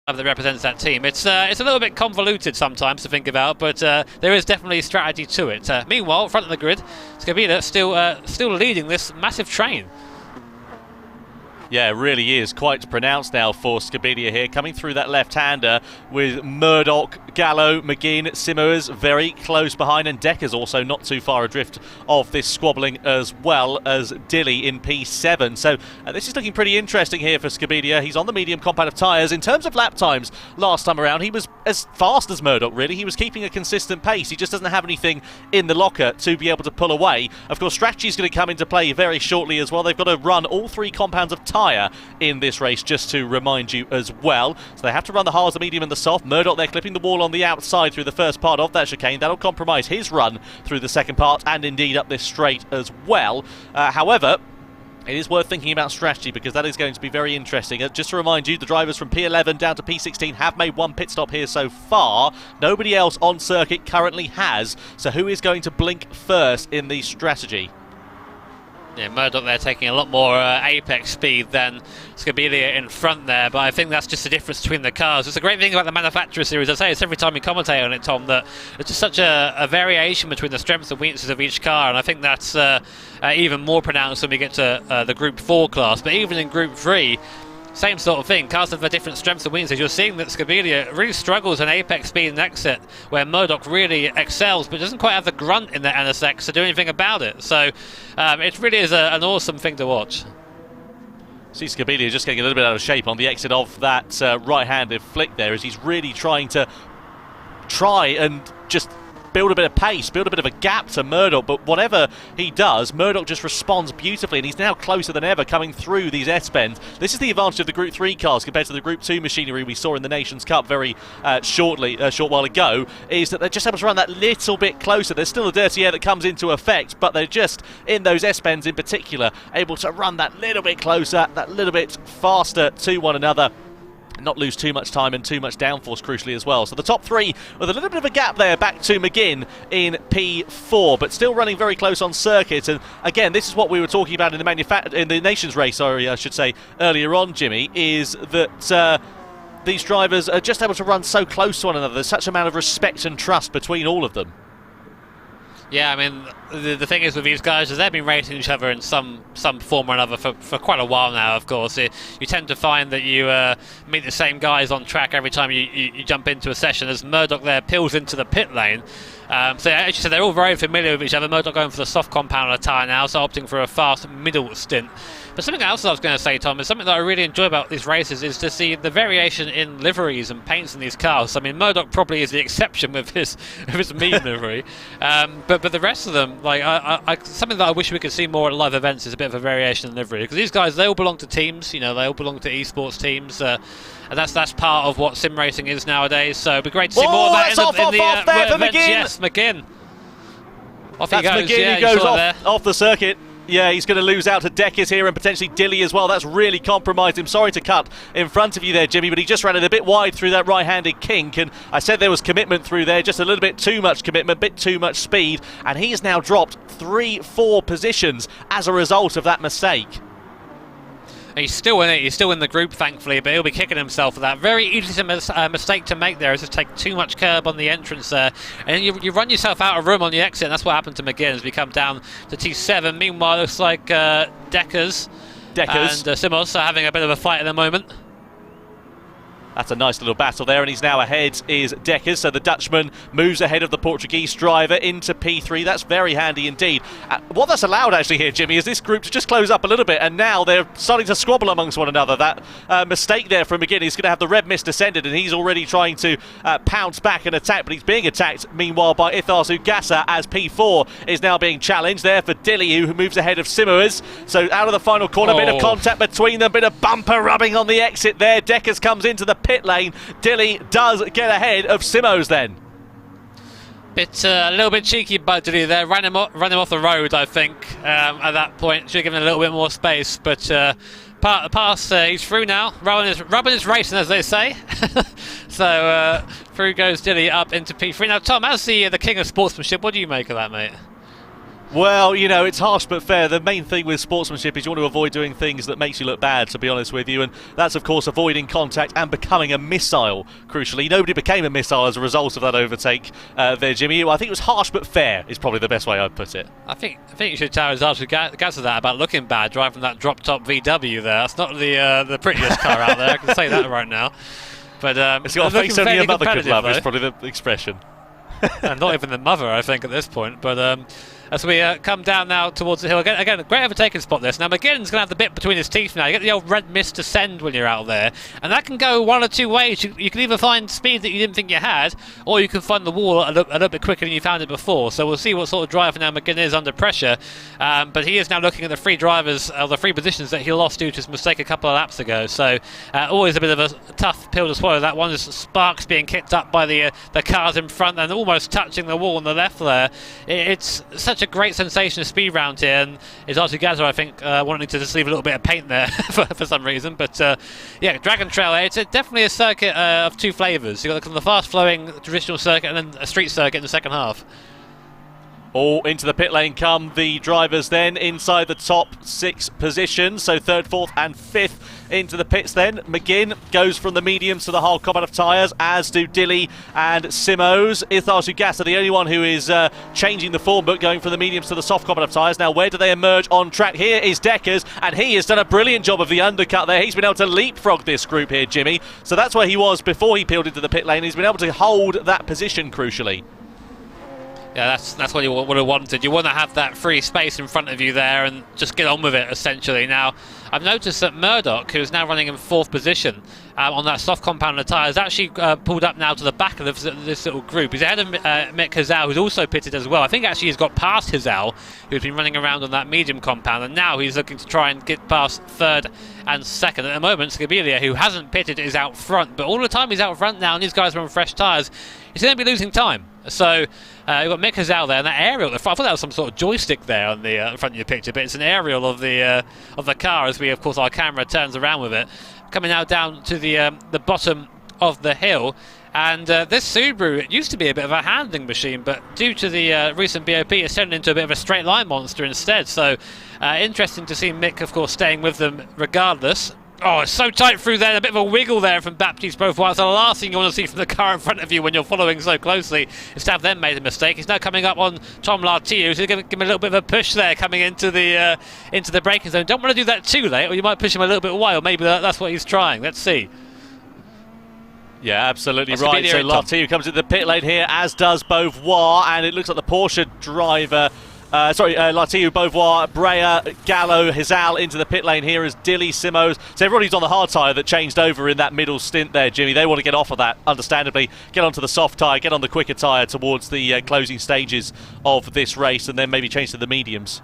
That represents that team. It's a little bit convoluted sometimes to think about, but there is definitely strategy to it. Meanwhile, front of the grid, Skabila still leading this massive train. Yeah, it really is quite pronounced now for Skabila here, coming through that left-hander with Murdoch, Gallo, McGinn, Simoers very close behind, and Decker's also not too far adrift of this squabbling, as well as Dilly in P7. So this is looking pretty interesting here for Skabila. He's on the medium compound of tyres. In terms of lap times, last time around, he was as fast as Murdoch, really. He was keeping a consistent pace. He just doesn't have anything in the locker to be able to pull away. Of course, strategy is going to come into play very shortly as well. They've got to run all 3 compounds of tyre in this race, just to remind you as well. So they have to run the hards, the medium and the soft. Murdoch, they're clipping the wall on the outside through the first part of that chicane. That'll compromise his run through the second part and indeed up this straight as well. However, it is worth thinking about strategy, because that is going to be very interesting. Just to remind you, the drivers from P11 down to P16 have made 1 pit stop here so far. Nobody else on circuit currently has. So who is going to blink first in the strategy? Yeah, Murdoch there taking a lot more apex speed than Skabila in front there, but I think that's just the difference between the cars. It's a great thing about the manufacturer series. I say it's every time we commentate on it, Tom, that it's just such a variation between the strengths and weaknesses of each car, and I think that's even more pronounced when we get to the Group 4 class. But even in Group 3, same sort of thing. Cars have different strengths and weaknesses. You're seeing that Skabila really struggles in apex speed and exit, where Murdoch really excels, but doesn't quite have the grunt in the NSX to do anything about it. So it really is an awesome thing to watch. See Skabila just getting a little bit out of shape on the exit of that right-handed flick there, as he's really trying and just build a bit of pace, build a bit of a gap to Murdoch, but whatever he does, Murdoch just responds beautifully, and he's now closer than ever coming through these S-bends. This is the advantage of the Group 3 cars compared to the Group 2 machinery we saw in the Nations Cup very short while ago, is that they're just able to run that little bit closer. There's still a dirty air that comes into effect, but they're just, in those S-bends in particular, able to run that little bit closer, that little bit faster to one another, not lose too much time and too much downforce, crucially, as well. So the top 3 with a little bit of a gap there, back to McGinn in P4, but still running very close on circuit. And again, this is what we were talking about in the Nations race, I should say, earlier on, Jimmy, is that these drivers are just able to run so close to one another. There's such an amount of respect and trust between all of them. Yeah, I mean, the thing is with these guys is they've been racing each other in some form or another for quite a while now, of course. You tend to find that you meet the same guys on track every time you jump into a session, as Murdoch there peels into the pit lane. So as you said, they're all very familiar with each other. Murdoch going for the soft compound tyre now, so opting for a fast middle stint But something else I was going to say, Tom, is something that I really enjoy about these races is to see the variation in liveries and paints in these cars. I mean, Murdoch probably is the exception with his meme livery, but the rest of them, like something that I wish we could see more at live events is a bit of a variation in livery, because these guys, they all belong to teams, you know, they all belong to esports teams, and that's part of what sim racing is nowadays. So it'd be great to see more of that in the events. Yes, McGinn. Off he goes. McGinn, yeah, who goes off the circuit. Yeah, he's going to lose out to Deckers here and potentially Dilly as well. That's really compromised him. Sorry to cut in front of you there, Jimmy, but he just ran it a bit wide through that right-handed kink, and I said there was commitment through there, just a little bit too much commitment, bit too much speed, and he's now dropped 3-4 positions as a result of that mistake. He's still in it, he's still in the group, thankfully, but he'll be kicking himself for that. Very easy mistake to make there, is to take too much curb on the entrance there. And you run yourself out of room on the exit, and that's what happened to McGinn as we come down to T7. Meanwhile, it looks like Deckers and Simos are having a bit of a fight at the moment. That's a nice little battle there, and he's now ahead is Deckers, so the Dutchman moves ahead of the Portuguese driver into P3. That's very handy indeed. What that's allowed actually here, Jimmy, is this group to just close up a little bit, and now they're starting to squabble amongst one another. That mistake there from McGinn is going to have the red mist descended, and he's already trying to pounce back and attack, but he's being attacked meanwhile by Ithars Ugasa as P4 is now being challenged there for Dilly, who moves ahead of Simuers. So out of the final corner, bit of contact between them, bit of bumper rubbing on the exit there. Deckers comes into the pit lane. Dilly does get ahead of Simos then. A little bit cheeky by Dilly there, ran him off the road, I think, at that point. Should have given him a little bit more space, but part of the pass, he's through now. Rubbing is racing, as they say. So through goes Dilly up into P3. Now, Tom, as the king of sportsmanship, what do you make of that, mate? Well, you know, it's harsh but fair. The main thing with sportsmanship is you want to avoid doing things that makes you look bad, to be honest with you, and that's, of course, avoiding contact and becoming a missile, crucially. Nobody became a missile as a result of that overtake there, Jimmy. Well, I think it was harsh but fair is probably the best way I'd put it. I think you should tell Ithars Ugasa that about looking bad, driving that drop-top VW there. That's not the prettiest car out there, I can say that right now. But it's got a face only a mother could love, is probably the expression. And not even the mother, I think, at this point. But as we come down now towards the hill, again, a great overtaking spot this. Now, McGinn's going to have the bit between his teeth now. You get the old red mist descend when you're out there, and that can go one or two ways. You can either find speed that you didn't think you had, or you can find the wall a little bit quicker than you found it before. So we'll see what sort of driver now McGinn is under pressure. But he is now looking at the three drivers, the three positions that he lost due to his mistake a couple of laps ago. So always a bit of a tough pill to swallow. That one is Sparks being kicked up by the cars in front and almost touching the wall on the left there. It's such a great sensation of speed round here, and Ithars Ugasa, I think, wanting to just leave a little bit of paint there for some reason. But yeah, Dragon Trail, it's definitely a circuit of two flavours. You've got the fast-flowing traditional circuit and then a street circuit in the second half. All into the pit lane come the drivers then, inside the top 6 positions. So 3rd, 4th and 5th into the pits then. McGinn goes from the mediums to the hard combat of tyres, as do Dilly and Simos. Ithars Ugasa, the only one who is changing the form book, going from the mediums to the soft combat of tyres. Now, where do they emerge on track? Here is Deckers, and he has done a brilliant job of the undercut there. He's been able to leapfrog this group here, Jimmy. So that's where he was before he peeled into the pit lane. He's been able to hold that position, crucially. Yeah, that's what you would have wanted. You want to have that free space in front of you there and just get on with it, essentially. Now, I've noticed that Murdoch, who's now running in 4th position on that soft compound of tyres, actually pulled up now to the back of this little group. He's ahead of Mick Hazal, who's also pitted as well. I think actually he's got past Hazal, who's been running around on that medium compound, and now he's looking to try and get past 3rd and 2nd. At the moment, Skabelia, who hasn't pitted, is out front, but all the time he's out front now and these guys are on fresh tyres, he's going to be losing time. So you've got Mick Hazal there, and that aerial. I thought that was some sort of joystick there on the front of your picture, but it's an aerial of the car as we, of course, our camera turns around with it, coming now down to the bottom of the hill. And this Subaru, it used to be a bit of a handling machine, but due to the recent BOP, it's turned into a bit of a straight line monster instead. So interesting to see Mick, of course, staying with them regardless. Oh, it's so tight through there, a bit of a wiggle there from Baptiste's profile. So the last thing you want to see from the car in front of you when you're following so closely is to have them made a mistake. He's now coming up on Tom Lartiu, who's going to give him a little bit of a push there coming into the braking zone. Don't want to do that too late, or you might push him a little bit wide, or maybe that's what he's trying. Let's see. Yeah, absolutely right. So Lartiu comes into the pit lane here, as does Beauvoir, and it looks like the Porsche driver Latiu, Beauvoir, Breyer, Gallo, Hizal into the pit lane here as Dilly, Simos. So everybody's on the hard tyre that changed over in that middle stint there, Jimmy. They want to get off of that, understandably, get onto the soft tyre, get on the quicker tyre towards the closing stages of this race, and then maybe change to the mediums.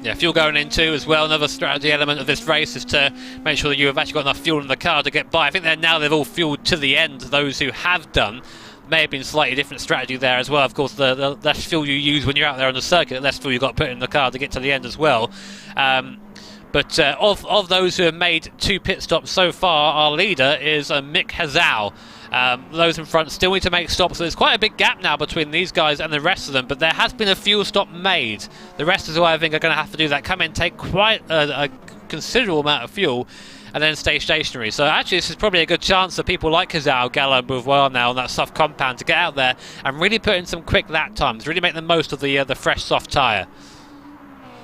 Yeah, fuel going in too as well. Another strategy element of this race is to make sure that you have actually got enough fuel in the car to get by. I think they've all fueled to the end, those who have done. May have been slightly different strategy there as well. Of course, the less fuel you use when you're out there on the circuit, the less fuel you've got to put in the car to get to the end as well. But of those who have made 2 pit stops so far, our leader is Mick Hazal. Those in front still need to make stops, so there's quite a big gap now between these guys and the rest of them, but there has been a fuel stop made. The rest is who I think are going to have to do that, come in, take quite a considerable amount of fuel, and then stay stationary. So actually this is probably a good chance for people like Hazal, Gallo and Beauvoir now on that soft compound to get out there and really put in some quick lap times, really make the most of the fresh soft tyre.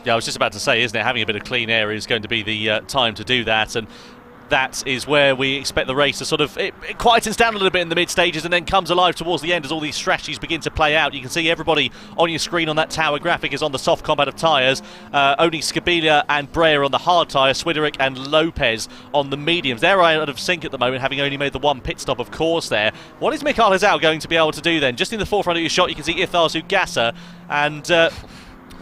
Yeah, I was just about to say, isn't it, having a bit of clean air is going to be the time to do that, and that is where we expect the race to sort of, it quietens down a little bit in the mid stages and then comes alive towards the end as all these strategies begin to play out. You can see everybody on your screen on that tower graphic is on the soft compound of tyres. Only Skabilia and Breyer on the hard tyre, Swiderick and Lopez on the mediums. They're out of sync at the moment, having only made the 1 pit stop, of course, there. What is Mikhail Hazal going to be able to do then? Just in the forefront of your shot, you can see Itharzu Gasser, and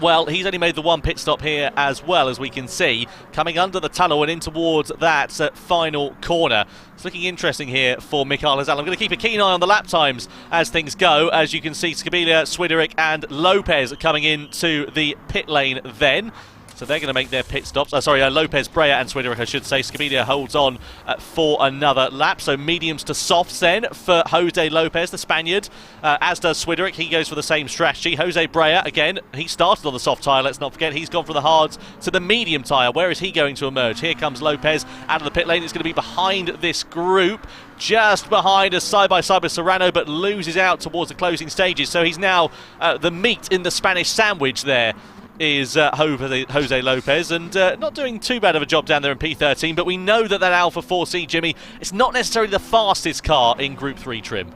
well, he's only made the 1 pit stop here as well, as we can see, coming under the tunnel and in towards that final corner. It's looking interesting here for Mikhail Hazal. I'm going to keep a keen eye on the lap times as things go. As you can see, Skabilia, Swiderick and Lopez coming into the pit lane then. So they're going to make their pit stops. Lopez, Breyer and Swiderick, I should say. Skabilia holds on for another lap. So mediums to softs then for Jose Lopez, the Spaniard, as does Swiderick. He goes for the same strategy. Jose Breyer, again, he started on the soft tyre, let's not forget. He's gone from the hards to the medium tyre. Where is he going to emerge? Here comes Lopez out of the pit lane. It's going to be behind this group, just behind us, side by side with Serrano, but loses out towards the closing stages. So he's now the meat in the Spanish sandwich there. Is Jose Lopez, and not doing too bad of a job down there in P13, but we know that Alpha 4C, Jimmy, it's not necessarily the fastest car in Group 3 trim.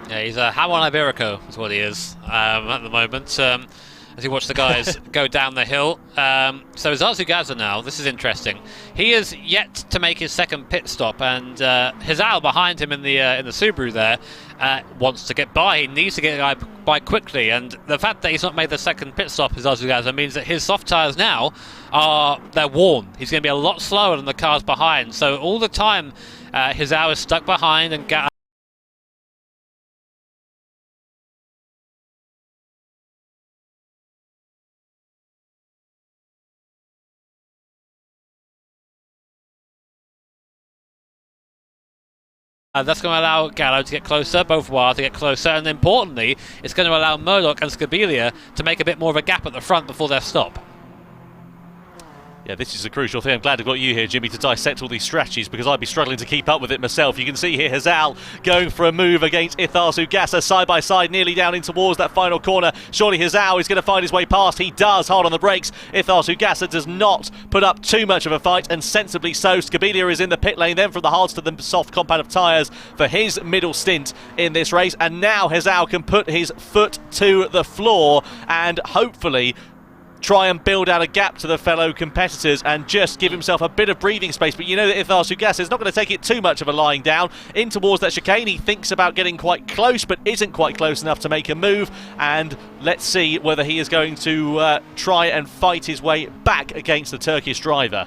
Yeah, he's a Hamon Iberico is what he is at the moment. As you watch the guys go down the hill. So Zarzu Gaza now, this is interesting. He is yet to make his 2nd pit stop, and Hazal behind him in the Subaru there wants to get by. He needs to get by quickly, and the fact that he's not made the 2nd pit stop, Zarzu Gaza, means that his soft tyres now they're worn. He's going to be a lot slower than the cars behind. So all the time Hazal is stuck behind, and that's going to allow Gallo to get closer, Beauvoir to get closer, and importantly, it's going to allow Murdoch and Skabilia to make a bit more of a gap at the front before their stop. Yeah, this is a crucial thing. I'm glad I've got you here, Jimmy, to dissect all these strategies, because I'd be struggling to keep up with it myself. You can see here Hazal going for a move against Itharzu Gasser, side by side, nearly down in towards that final corner. Surely Hazal is going to find his way past. He does, hard on the brakes. Itharzu Gasser does not put up too much of a fight, and sensibly so. Skabilia is in the pit lane, then from the hards to the soft compound of tyres for his middle stint in this race. And now Hazal can put his foot to the floor and hopefully try and build out a gap to the fellow competitors and just give himself a bit of breathing space. But you know that Itharzu Gasser is not going to take it too much of a lying down. In towards that chicane, he thinks about getting quite close, but isn't quite close enough to make a move. And let's see whether he is going to try and fight his way back against the Turkish driver.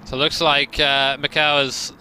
So it looks like Mikhail has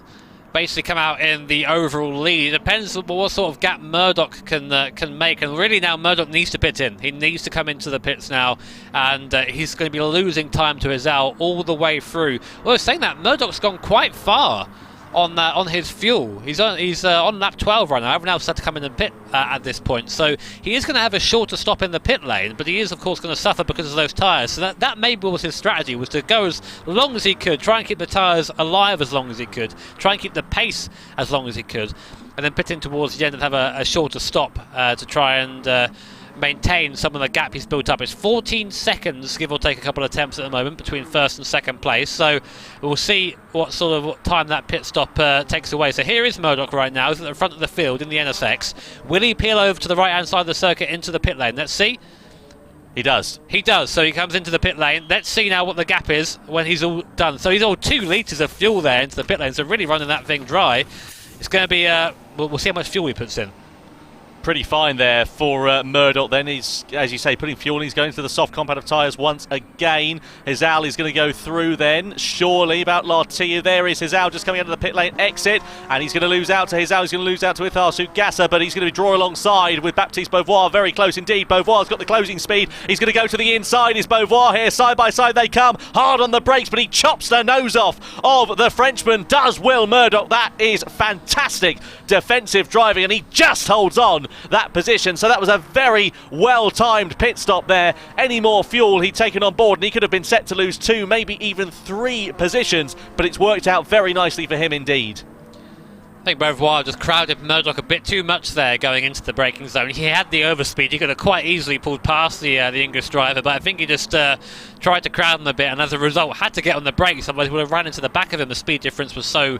basically come out in the overall lead. It depends on what sort of gap Murdoch can make, and really now Murdoch needs to pit in. He needs to come into the pits now, and he's going to be losing time to Hazal all the way through. Well, saying that, Murdoch's gone quite far on his fuel. He's on lap 12 right now. Everyone else had to come in and pit at this point, so he is going to have a shorter stop in the pit lane, but he is of course going to suffer because of those tyres. So that maybe was his strategy, was to go as long as he could, try and keep the tyres alive as long as he could, try and keep the pace as long as he could, and then pit in towards the end and have a shorter stop to try and maintain some of the gap he's built up. It's 14 seconds, give or take a couple of attempts at the moment, between 1st and 2nd place. So we'll see what sort of time that pit stop takes away. So here is Murdoch right now. He's at the front of the field in the NSX. Will he peel over to the right-hand side of the circuit into the pit lane? Let's see. He does. He does, so he comes into the pit lane. Let's see now what the gap is when he's all done. So he's all 2 litres of fuel there into the pit lane, so really running that thing dry. It's going to be, we'll see how much fuel he puts in. Pretty fine there for Murdoch. Then he's, as you say, putting fuel in. He's going to the soft compound of tyres once again. Hizal is going to go through then, surely, about Lartiu. There is Hizal just coming out of the pit lane exit, and he's going to lose out to Hizal. He's going to lose out to Itharsu Gasser, but he's going to draw alongside with Baptiste Beauvoir. Very close indeed. Beauvoir's got the closing speed. He's going to go to the inside. Is Beauvoir here? Side by side they come. Hard on the brakes, but he chops the nose off of the Frenchman. Does Will Murdoch. That is fantastic defensive driving, and he just holds on that position. So that was a very well-timed pit stop there. Any more fuel he'd taken on board and he could have been set to lose 2, maybe even 3 positions, but it's worked out very nicely for him indeed. I think Beauvoir just crowded Murdoch a bit too much there going into the braking zone. He had the overspeed. He could have quite easily pulled past the English driver, but I think he just tried to crowd him a bit, and as a result had to get on the brakes, otherwise he would have run into the back of him. The speed difference was so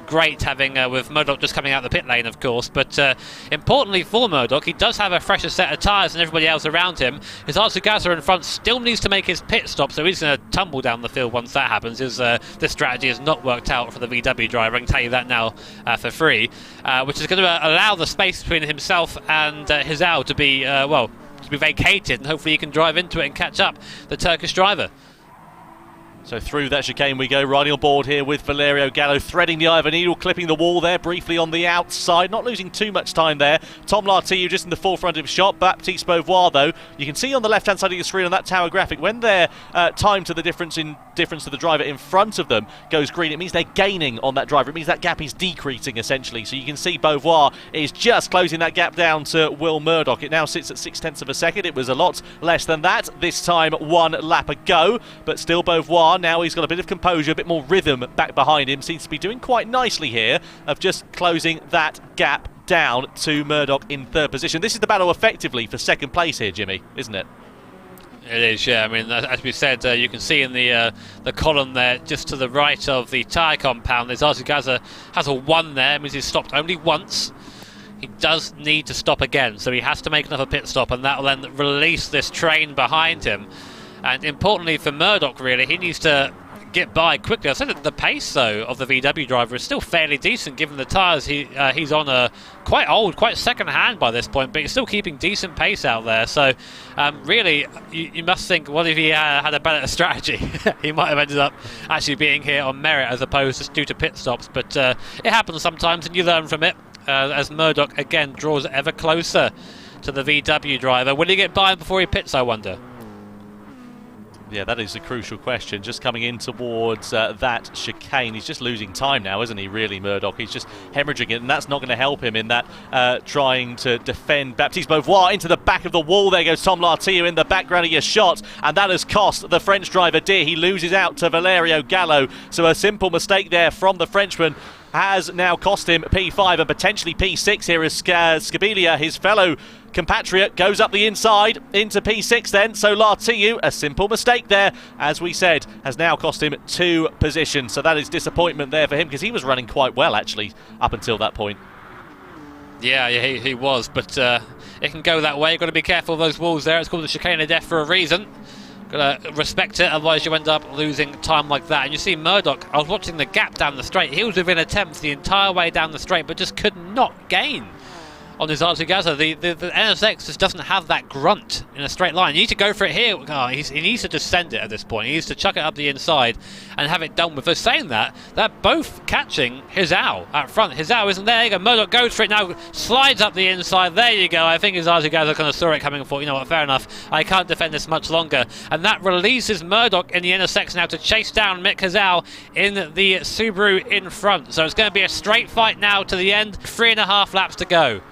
great, having with Murdoch just coming out the pit lane, of course. But importantly for Murdoch, he does have a fresher set of tyres than everybody else around him. His Artsugasa in front still needs to make his pit stop, so he's going to tumble down the field once that happens. This strategy has not worked out for the VW driver, I can tell you that now for free, which is going to allow the space between himself and Hizal to be, to be vacated, and hopefully he can drive into it and catch up the Turkish driver. So through that chicane we go, riding on board here with Valerio Gallo, threading the eye of a needle, clipping the wall there briefly on the outside, not losing too much time there. Tom Lartiu just in the forefront of his shot. Baptiste Beauvoir, though, you can see on the left-hand side of your screen on that tower graphic, when their time to the difference to the driver in front of them goes green, it means they're gaining on that driver. It means that gap is decreasing, essentially. So you can see Beauvoir is just closing that gap down to Will Murdoch. It now sits at 0.6 of a second. It was a lot less than that this time, 1 lap ago, but still Beauvoir, now he's got a bit of composure, a bit more rhythm back behind him, seems to be doing quite nicely here of just closing that gap down to Murdoch in 3rd position. This is the battle effectively for 2nd place here, Jimmy, isn't it? It is, yeah. I mean, as we said, you can see in the column there, just to the right of the tyre compound, there's Artsugasa has a 1 there, means he's stopped only once. He does need to stop again, so he has to make another pit stop, and that will then release this train behind him. And importantly for Murdoch, really, he needs to get by quickly. I said that the pace, though, of the VW driver is still fairly decent, given the tyres he's on quite old, quite second-hand by this point, but he's still keeping decent pace out there. So, really, you must think, what if he had a better strategy? He might have ended up actually being here on merit as opposed to due to pit stops. But it happens sometimes, and you learn from it, as Murdoch, again, draws ever closer to the VW driver. Will he get by before he pits, I wonder? Yeah, that is a crucial question. Just coming in towards that chicane. He's just losing time now, isn't he, really, Murdoch? He's just hemorrhaging it, and that's not going to help him in that trying to defend Baptiste Beauvoir into the back of the wall. There goes Tom Lartiu in the background of your shot, and that has cost the French driver dear. He loses out to Valerio Gallo, so a simple mistake there from the Frenchman has now cost him P5 and potentially P6 here as Skabilia, his fellow compatriot, goes up the inside into P6 then. So Lartiu, a simple mistake there, as we said, has now cost him 2 positions. So that is disappointment there for him, because he was running quite well actually up until that point. Yeah, he was, but it can go that way. You've got to be careful of those walls there. It's called the chicane of death for a reason. Got to respect it, otherwise you end up losing time like that. And you see Murdoch, I was watching the gap down the straight. He was within a tenth the entire way down the straight, but just could not gain on his Artsugasa. The NSX just doesn't have that grunt in a straight line. You need to go for it here. Oh, he needs to just send it at this point. He needs to chuck it up the inside and have it done with. They're saying that they're both catching Hizal out front. Hizal isn't there. There you go. Murdoch goes for it now, slides up the inside. There you go. I think his Artsugasa kind of saw it coming and thought, you know what, fair enough. I can't defend this much longer. And that releases Murdoch in the NSX now to chase down Mick Hizal in the Subaru in front. So it's going to be a straight fight now to the end. 3.5 laps to go.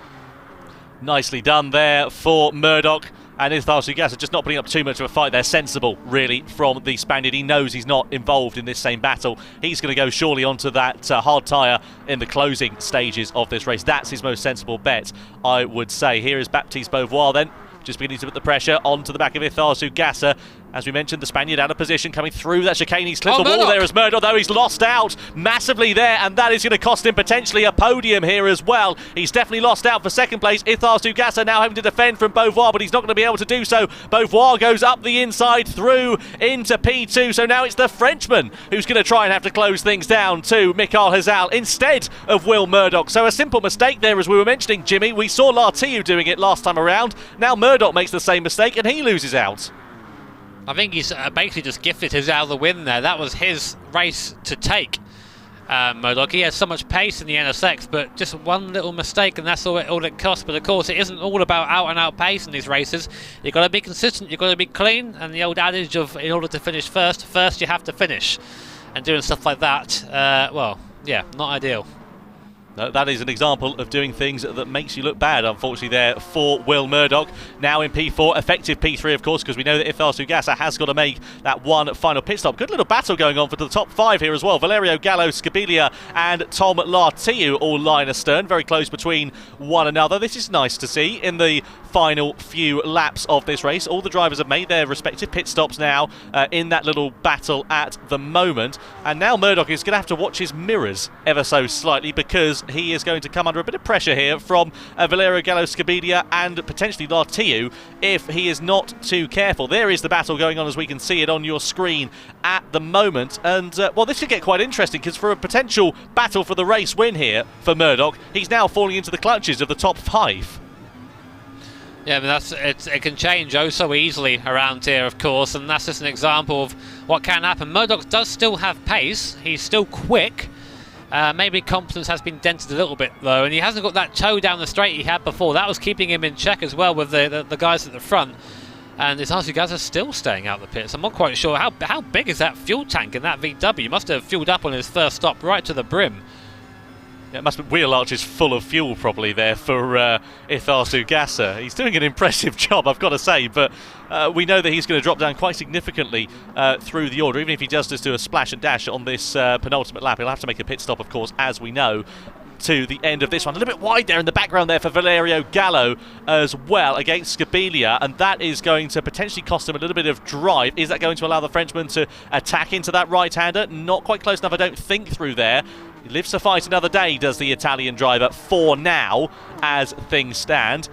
Nicely done there for Murdoch. And Artsugasa just not putting up too much of a fight there. Sensible, really, from the Spaniard. He knows he's not involved in this same battle. He's going to go surely onto that hard tyre in the closing stages of this race. That's his most sensible bet, I would say. Here is Baptiste Beauvoir then, just beginning to put the pressure onto the back of Artsugasa. As we mentioned, the Spaniard out of position, coming through that chicane. He's clipped the wall Murdoch. there as Murdoch, though he's lost out massively there, and that is going to cost him potentially a podium here as well. He's definitely lost out for second place. Ithar Sugasa now having to defend from Beauvoir, but he's not going to be able to do so. Beauvoir goes up the inside through into P2, so now it's the Frenchman who's going to try and have to close things down to Mikael Hazal instead of Will Murdoch. So a simple mistake there, as we were mentioning, Jimmy. We saw Lartiu doing it last time around. Now Murdoch makes the same mistake and he loses out. I think he's basically just gifted Hazal the win there. That was his race to take, Murdoch. He has so much pace in the NSX, but just one little mistake and that's all it costs. But of course, it isn't all about out-and-out pace in these races. You've got to be consistent, you've got to be clean, and the old adage of in order to finish first you have to finish. And doing stuff like that, well, yeah, not ideal. No, that is an example of doing things that makes you look bad, unfortunately, there for Will Murdoch. Now in P4, effective P3, of course, because we know that Ithar Sugasa has got to make that one final pit stop. Good little battle going on for the top 5 here as well. Valerio Gallo, Scabilia and Tom Lartiu all line astern, very close between one another. This is nice to see in the final few laps of this race. All the drivers have made their respective pit stops now in that little battle at the moment. And now Murdoch is going to have to watch his mirrors ever so slightly, because he is going to come under a bit of pressure here from Valerio Gallo, Scabilia and potentially Lartiu if he is not too careful. There is the battle going on as we can see it on your screen at the moment. And, well, this could get quite interesting, because for a potential battle for the race win here for Murdoch, he's now falling into the clutches of the top 5. Yeah, I mean, it can change oh so easily around here, of course, and that's just an example of what can happen. Murdoch does still have pace, he's still quick. Maybe confidence has been dented a little bit, though, and he hasn't got that toe down the straight he had before. That was keeping him in check as well with the guys at the front. And Ithar Sugasa still staying out the pits. I'm not quite sure how big is that fuel tank in that VW. He must have fueled up on his first stop right to the brim. Yeah, it must be wheel arches full of fuel probably there for Ithar Sugasa. He's doing an impressive job, I've got to say, but we know that he's going to drop down quite significantly through the order. Even if he does just do a splash and dash on this penultimate lap, he'll have to make a pit stop, of course, as we know, to the end of this one. A little bit wide there in the background there for Valerio Gallo as well against Scabilia, and that is going to potentially cost him a little bit of drive. Is that going to allow the Frenchman to attack into that right-hander? Not quite close enough, I don't think, through there. He lives to fight another day, does the Italian driver, for now, as things stand.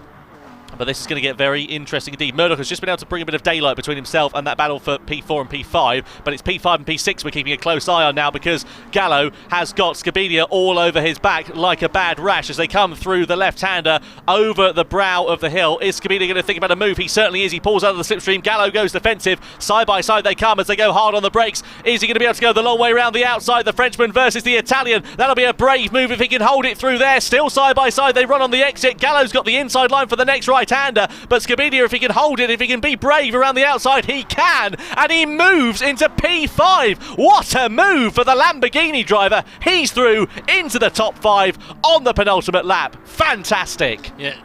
But this is going to get very interesting indeed. Murdoch has just been able to bring a bit of daylight between himself and that battle for P4 and P5, but it's P5 and P6 we're keeping a close eye on now, because Gallo has got Scabilia all over his back like a bad rash as they come through the left-hander over the brow of the hill. Is Scabilia going to think about a move? He certainly is. He pulls out of the slipstream. Gallo goes defensive. Side by side they come as they go hard on the brakes. Is he going to be able to go the long way around the outside? The Frenchman versus the Italian. That'll be a brave move if he can hold it through there. Still side by side they run on the exit. Gallo's got the inside line for the next right-hander, but Scabilia, if he can hold it, if he can be brave around the outside, he can, and he moves into P5. What a move for the Lamborghini driver. He's through into the top 5 on the penultimate lap. Fantastic. Yeah,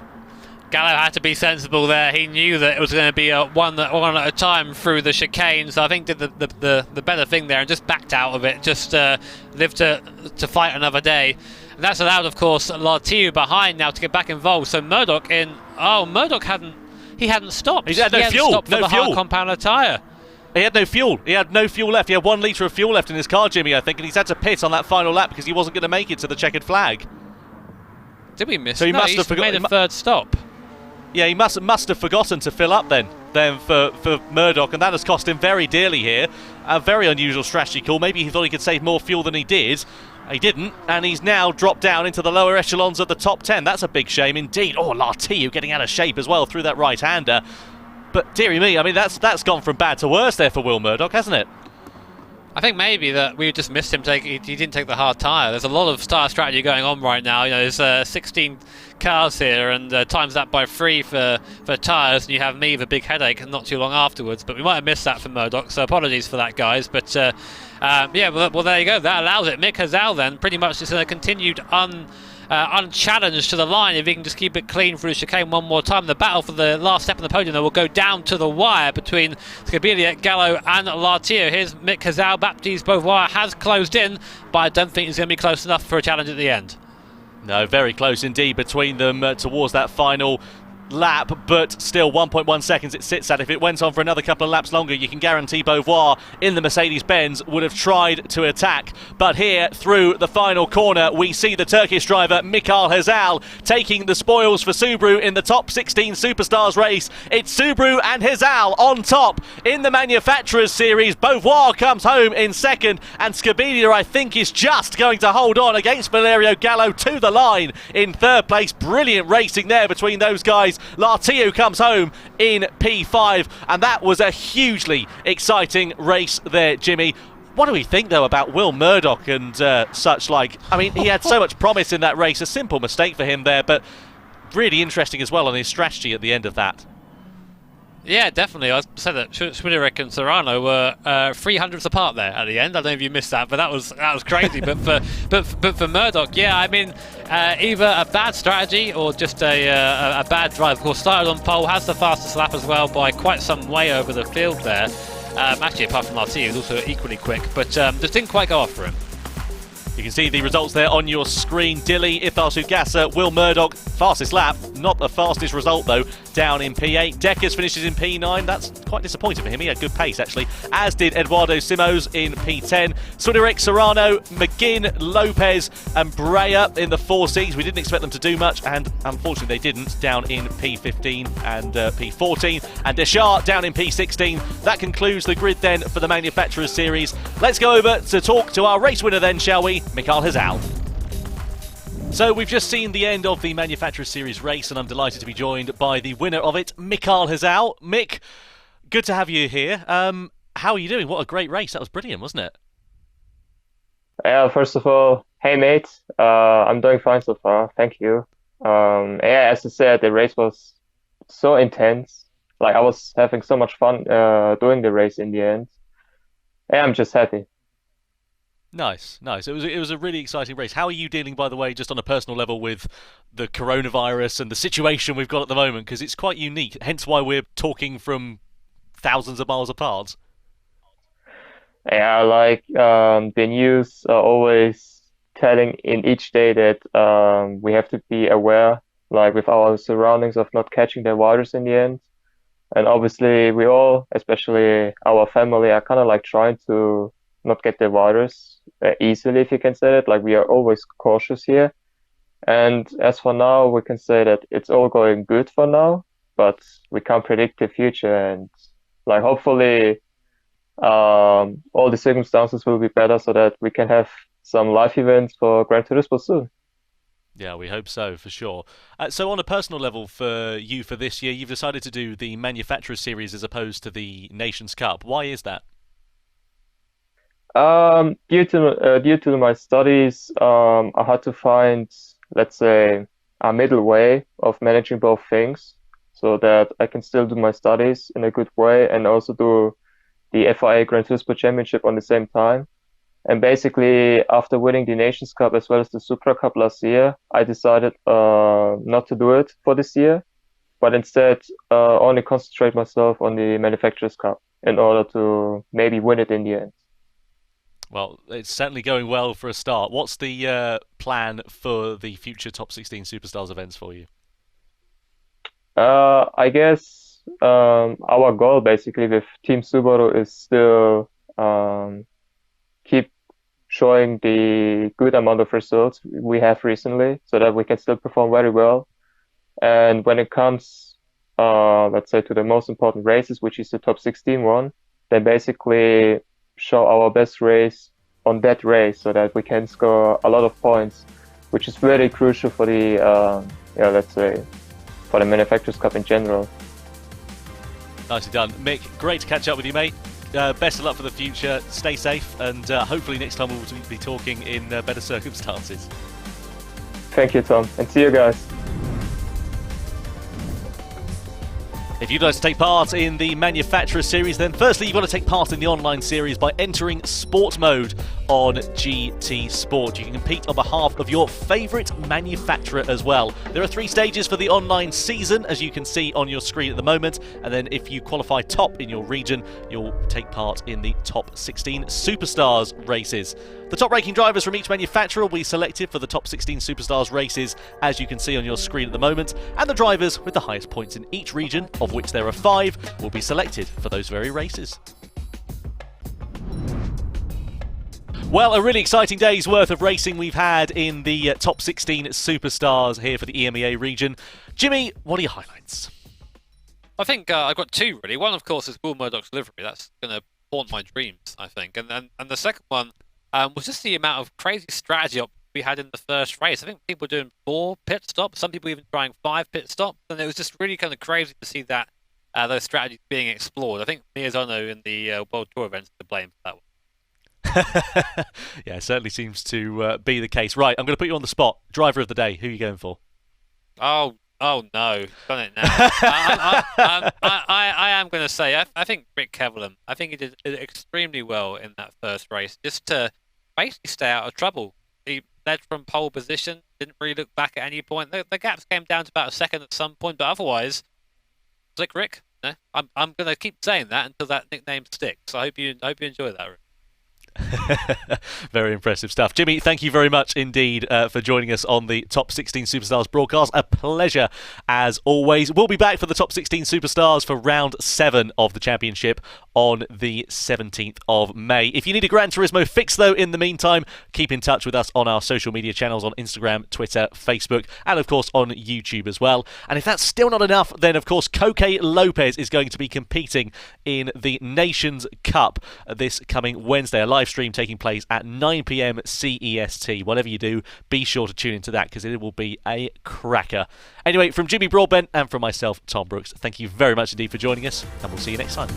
Gallo had to be sensible there. He knew that it was going to be one at a time through the chicane, so I think did the better thing there and just backed out of it, just lived to fight another day. And that's allowed, of course, Lartiu behind now to get back involved. So Murdoch in... Oh, Murdoch hadn't stopped. He had no fuel. Stopped for the hard compounder tyre. He had no fuel. He had no fuel left. He had 1 litre of fuel left in his car, Jimmy, I think, and he's had to pit on that final lap because he wasn't going to make it to the checkered flag. Did we miss? So he no, must have made a third stop. Yeah, he must have forgotten to fill up then for Murdoch, and that has cost him very dearly here. A very unusual strategy call. Maybe he thought he could save more fuel than he did. He didn't, and he's now dropped down into the lower echelons of the top 10. That's a big shame indeed. Oh, Lartiu getting out of shape as well through that right-hander. But dearie me, I mean, that's gone from bad to worse there for Will Murdoch, hasn't it? I think maybe that we just missed him. He didn't take the hard tyre. There's a lot of tyre strategy going on right now. You know, there's 16 cars here, and times that by 3 for tyres, and you have me with a big headache not too long afterwards. But we might have missed that for Murdoch, so apologies for that, guys. But yeah, well, there you go. That allows it. Mick Hazal then pretty much just continued unchallenged to the line. If he can just keep it clean through the chicane one more time. The battle for the last step in the podium, though, will go down to the wire between Scabilia, Gallo and Lartiu. Here's Mick Hazal. Baptiste Beauvoir has closed in, but I don't think he's going to be close enough for a challenge at the end. No, very close indeed between them towards that final lap, but still 1.1 seconds it sits at. If it went on for another couple of laps longer, you can guarantee Beauvoir in the Mercedes-Benz would have tried to attack. But here, through the final corner, we see the Turkish driver Mikail Hazal taking the spoils for Subaru in the top 16 Superstars race. It's Subaru and Hazal on top in the Manufacturers Series. Beauvoir comes home in second, and Scabilia, I think, is just going to hold on against Valerio Gallo to the line in third place. Brilliant racing there between those guys. Lartiu comes home in P5, and that was a hugely exciting race there, Jimmy. What do we think, though, about Will Murdoch and such like? I mean, he had so much promise in that race. A simple mistake for him there, but really interesting as well on his strategy at the end of that. Yeah, definitely. I said that Schmiderek and Serrano were 300ths apart there at the end. I don't know if you missed that, but that was crazy. but for Murdoch, yeah, I mean, either a bad strategy or just a bad drive. Of course, started on pole, has the fastest lap as well by quite some way over the field there. Actually, apart from Lartier, he was also equally quick, but just didn't quite go off for him. You can see the results there on your screen. Dilly, Ithar Sugasa, Will Murdoch, fastest lap. Not the fastest result, though, down in P8. Deckers finishes in P9. That's quite disappointing for him. He had good pace, actually, as did Eduardo Simos in P10. Swiderek, Serrano, McGinn, Lopez and Breyer in the 4Cs. We didn't expect them to do much, and unfortunately they didn't, down in P15 and P14. And Deschamps down in P16. That concludes the grid then for the Manufacturers Series. Let's go over to talk to our race winner then, shall we? Mikail Hazal. So we've just seen the end of the Manufacturers Series race, and I'm delighted to be joined by the winner of it, Mikail Hazal. Mick, good to have you here. How are you doing? What a great race. That was brilliant, wasn't it? Yeah, first of all, hey mate, I'm doing fine so far, thank you. Yeah, as I said, the race was so intense. Like, I was having so much fun doing the race in the end. Yeah, I'm just happy. Nice. It was a really exciting race. How are you dealing, by the way, just on a personal level, with the coronavirus and the situation we've got at the moment? Because it's quite unique, hence why we're talking from thousands of miles apart. Yeah, like the news are always telling in each day that we have to be aware, like with our surroundings, of not catching the virus in the end. And obviously we all, especially our family, are kind of like trying to not get the virus easily, if you can say it. Like, we are always cautious here. And as for now, we can say that it's all going good for now, but we can't predict the future. And like, hopefully all the circumstances will be better so that we can have some live events for Gran Turismo soon. Yeah, we hope so, for sure. So on a personal level for you for this year, you've decided to do the Manufacturers Series as opposed to the Nations Cup. Why is that? Due to my studies, I had to find, let's say, a middle way of managing both things so that I can still do my studies in a good way and also do the FIA Gran Turismo Championship on the same time. And basically, after winning the Nations Cup as well as the Supra Cup last year, I decided not to do it for this year, but instead only concentrate myself on the Manufacturers Cup in order to maybe win it in the end. Well, it's certainly going well for a start. What's the plan for the future Top 16 Superstars events for you? I guess our goal basically with Team Subaru is still keep showing the good amount of results we have recently so that we can still perform very well. And when it comes, let's say, to the most important races, which is the Top 16 one, then basically show our best race on that race so that we can score a lot of points, which is very crucial for the let's say, for the Manufacturers Cup in general. Nicely done. Mick, great to catch up with you, mate. Best of luck for the future. Stay safe, and hopefully next time we'll be talking in better circumstances. Thank you, Tom, and see you guys. If you'd like to take part in the Manufacturer Series, then firstly you've got to take part in the online series by entering Sport Mode on GT Sport. You can compete on behalf of your favourite manufacturer as well. There are 3 stages for the online season, as you can see on your screen at the moment, and then if you qualify top in your region, you'll take part in the top 16 Superstars races. The top ranking drivers from each manufacturer will be selected for the top 16 Superstars races, as you can see on your screen at the moment, and the drivers with the highest points in each region, of which there are 5, will be selected for those very races. Well, a really exciting day's worth of racing we've had in the top 16 Superstars here for the EMEA region. Jimmy, what are your highlights? I think I've got 2 really. One, of course, is Will Murdoch's livery. That's going to haunt my dreams, I think. And the second one was just the amount of crazy strategy we had in the first race. I think people were doing 4 pit stops, some people even trying 5 pit stops, and it was just really kind of crazy to see that those strategies being explored. I think Miyazono in the World Tour events to blame for that one. Yeah, it certainly seems to be the case. Right, I'm going to put you on the spot. Driver of the day, who are you going for? Oh no, done it now. I am going to say, I think Rick Kevelan. I think he did extremely well in that first race, just to basically stay out of trouble. He led from pole position, didn't really look back at any point. The gaps came down to about a second at some point, but otherwise, Slick Rick. No? I'm going to keep saying that until that nickname sticks. I hope you enjoy that, Rick. Very impressive stuff. Jimmy, thank you very much indeed for joining us on the Top 16 Superstars broadcast. A pleasure as always. We'll be back for the Top 16 Superstars for round 7 of the championship on the 17th of May. If you need a Gran Turismo fix though, in the meantime, keep in touch with us on our social media channels on Instagram, Twitter, Facebook, and of course on YouTube as well. And if that's still not enough, then of course Koke Lopez is going to be competing in the Nations Cup this coming Wednesday. A live stream taking place at 9 PM CEST. Whatever you do, be sure to tune into that because it will be a cracker. Anyway, from Jimmy Broadbent and from myself, Tom Brooks, thank you very much indeed for joining us, and we'll see you next time.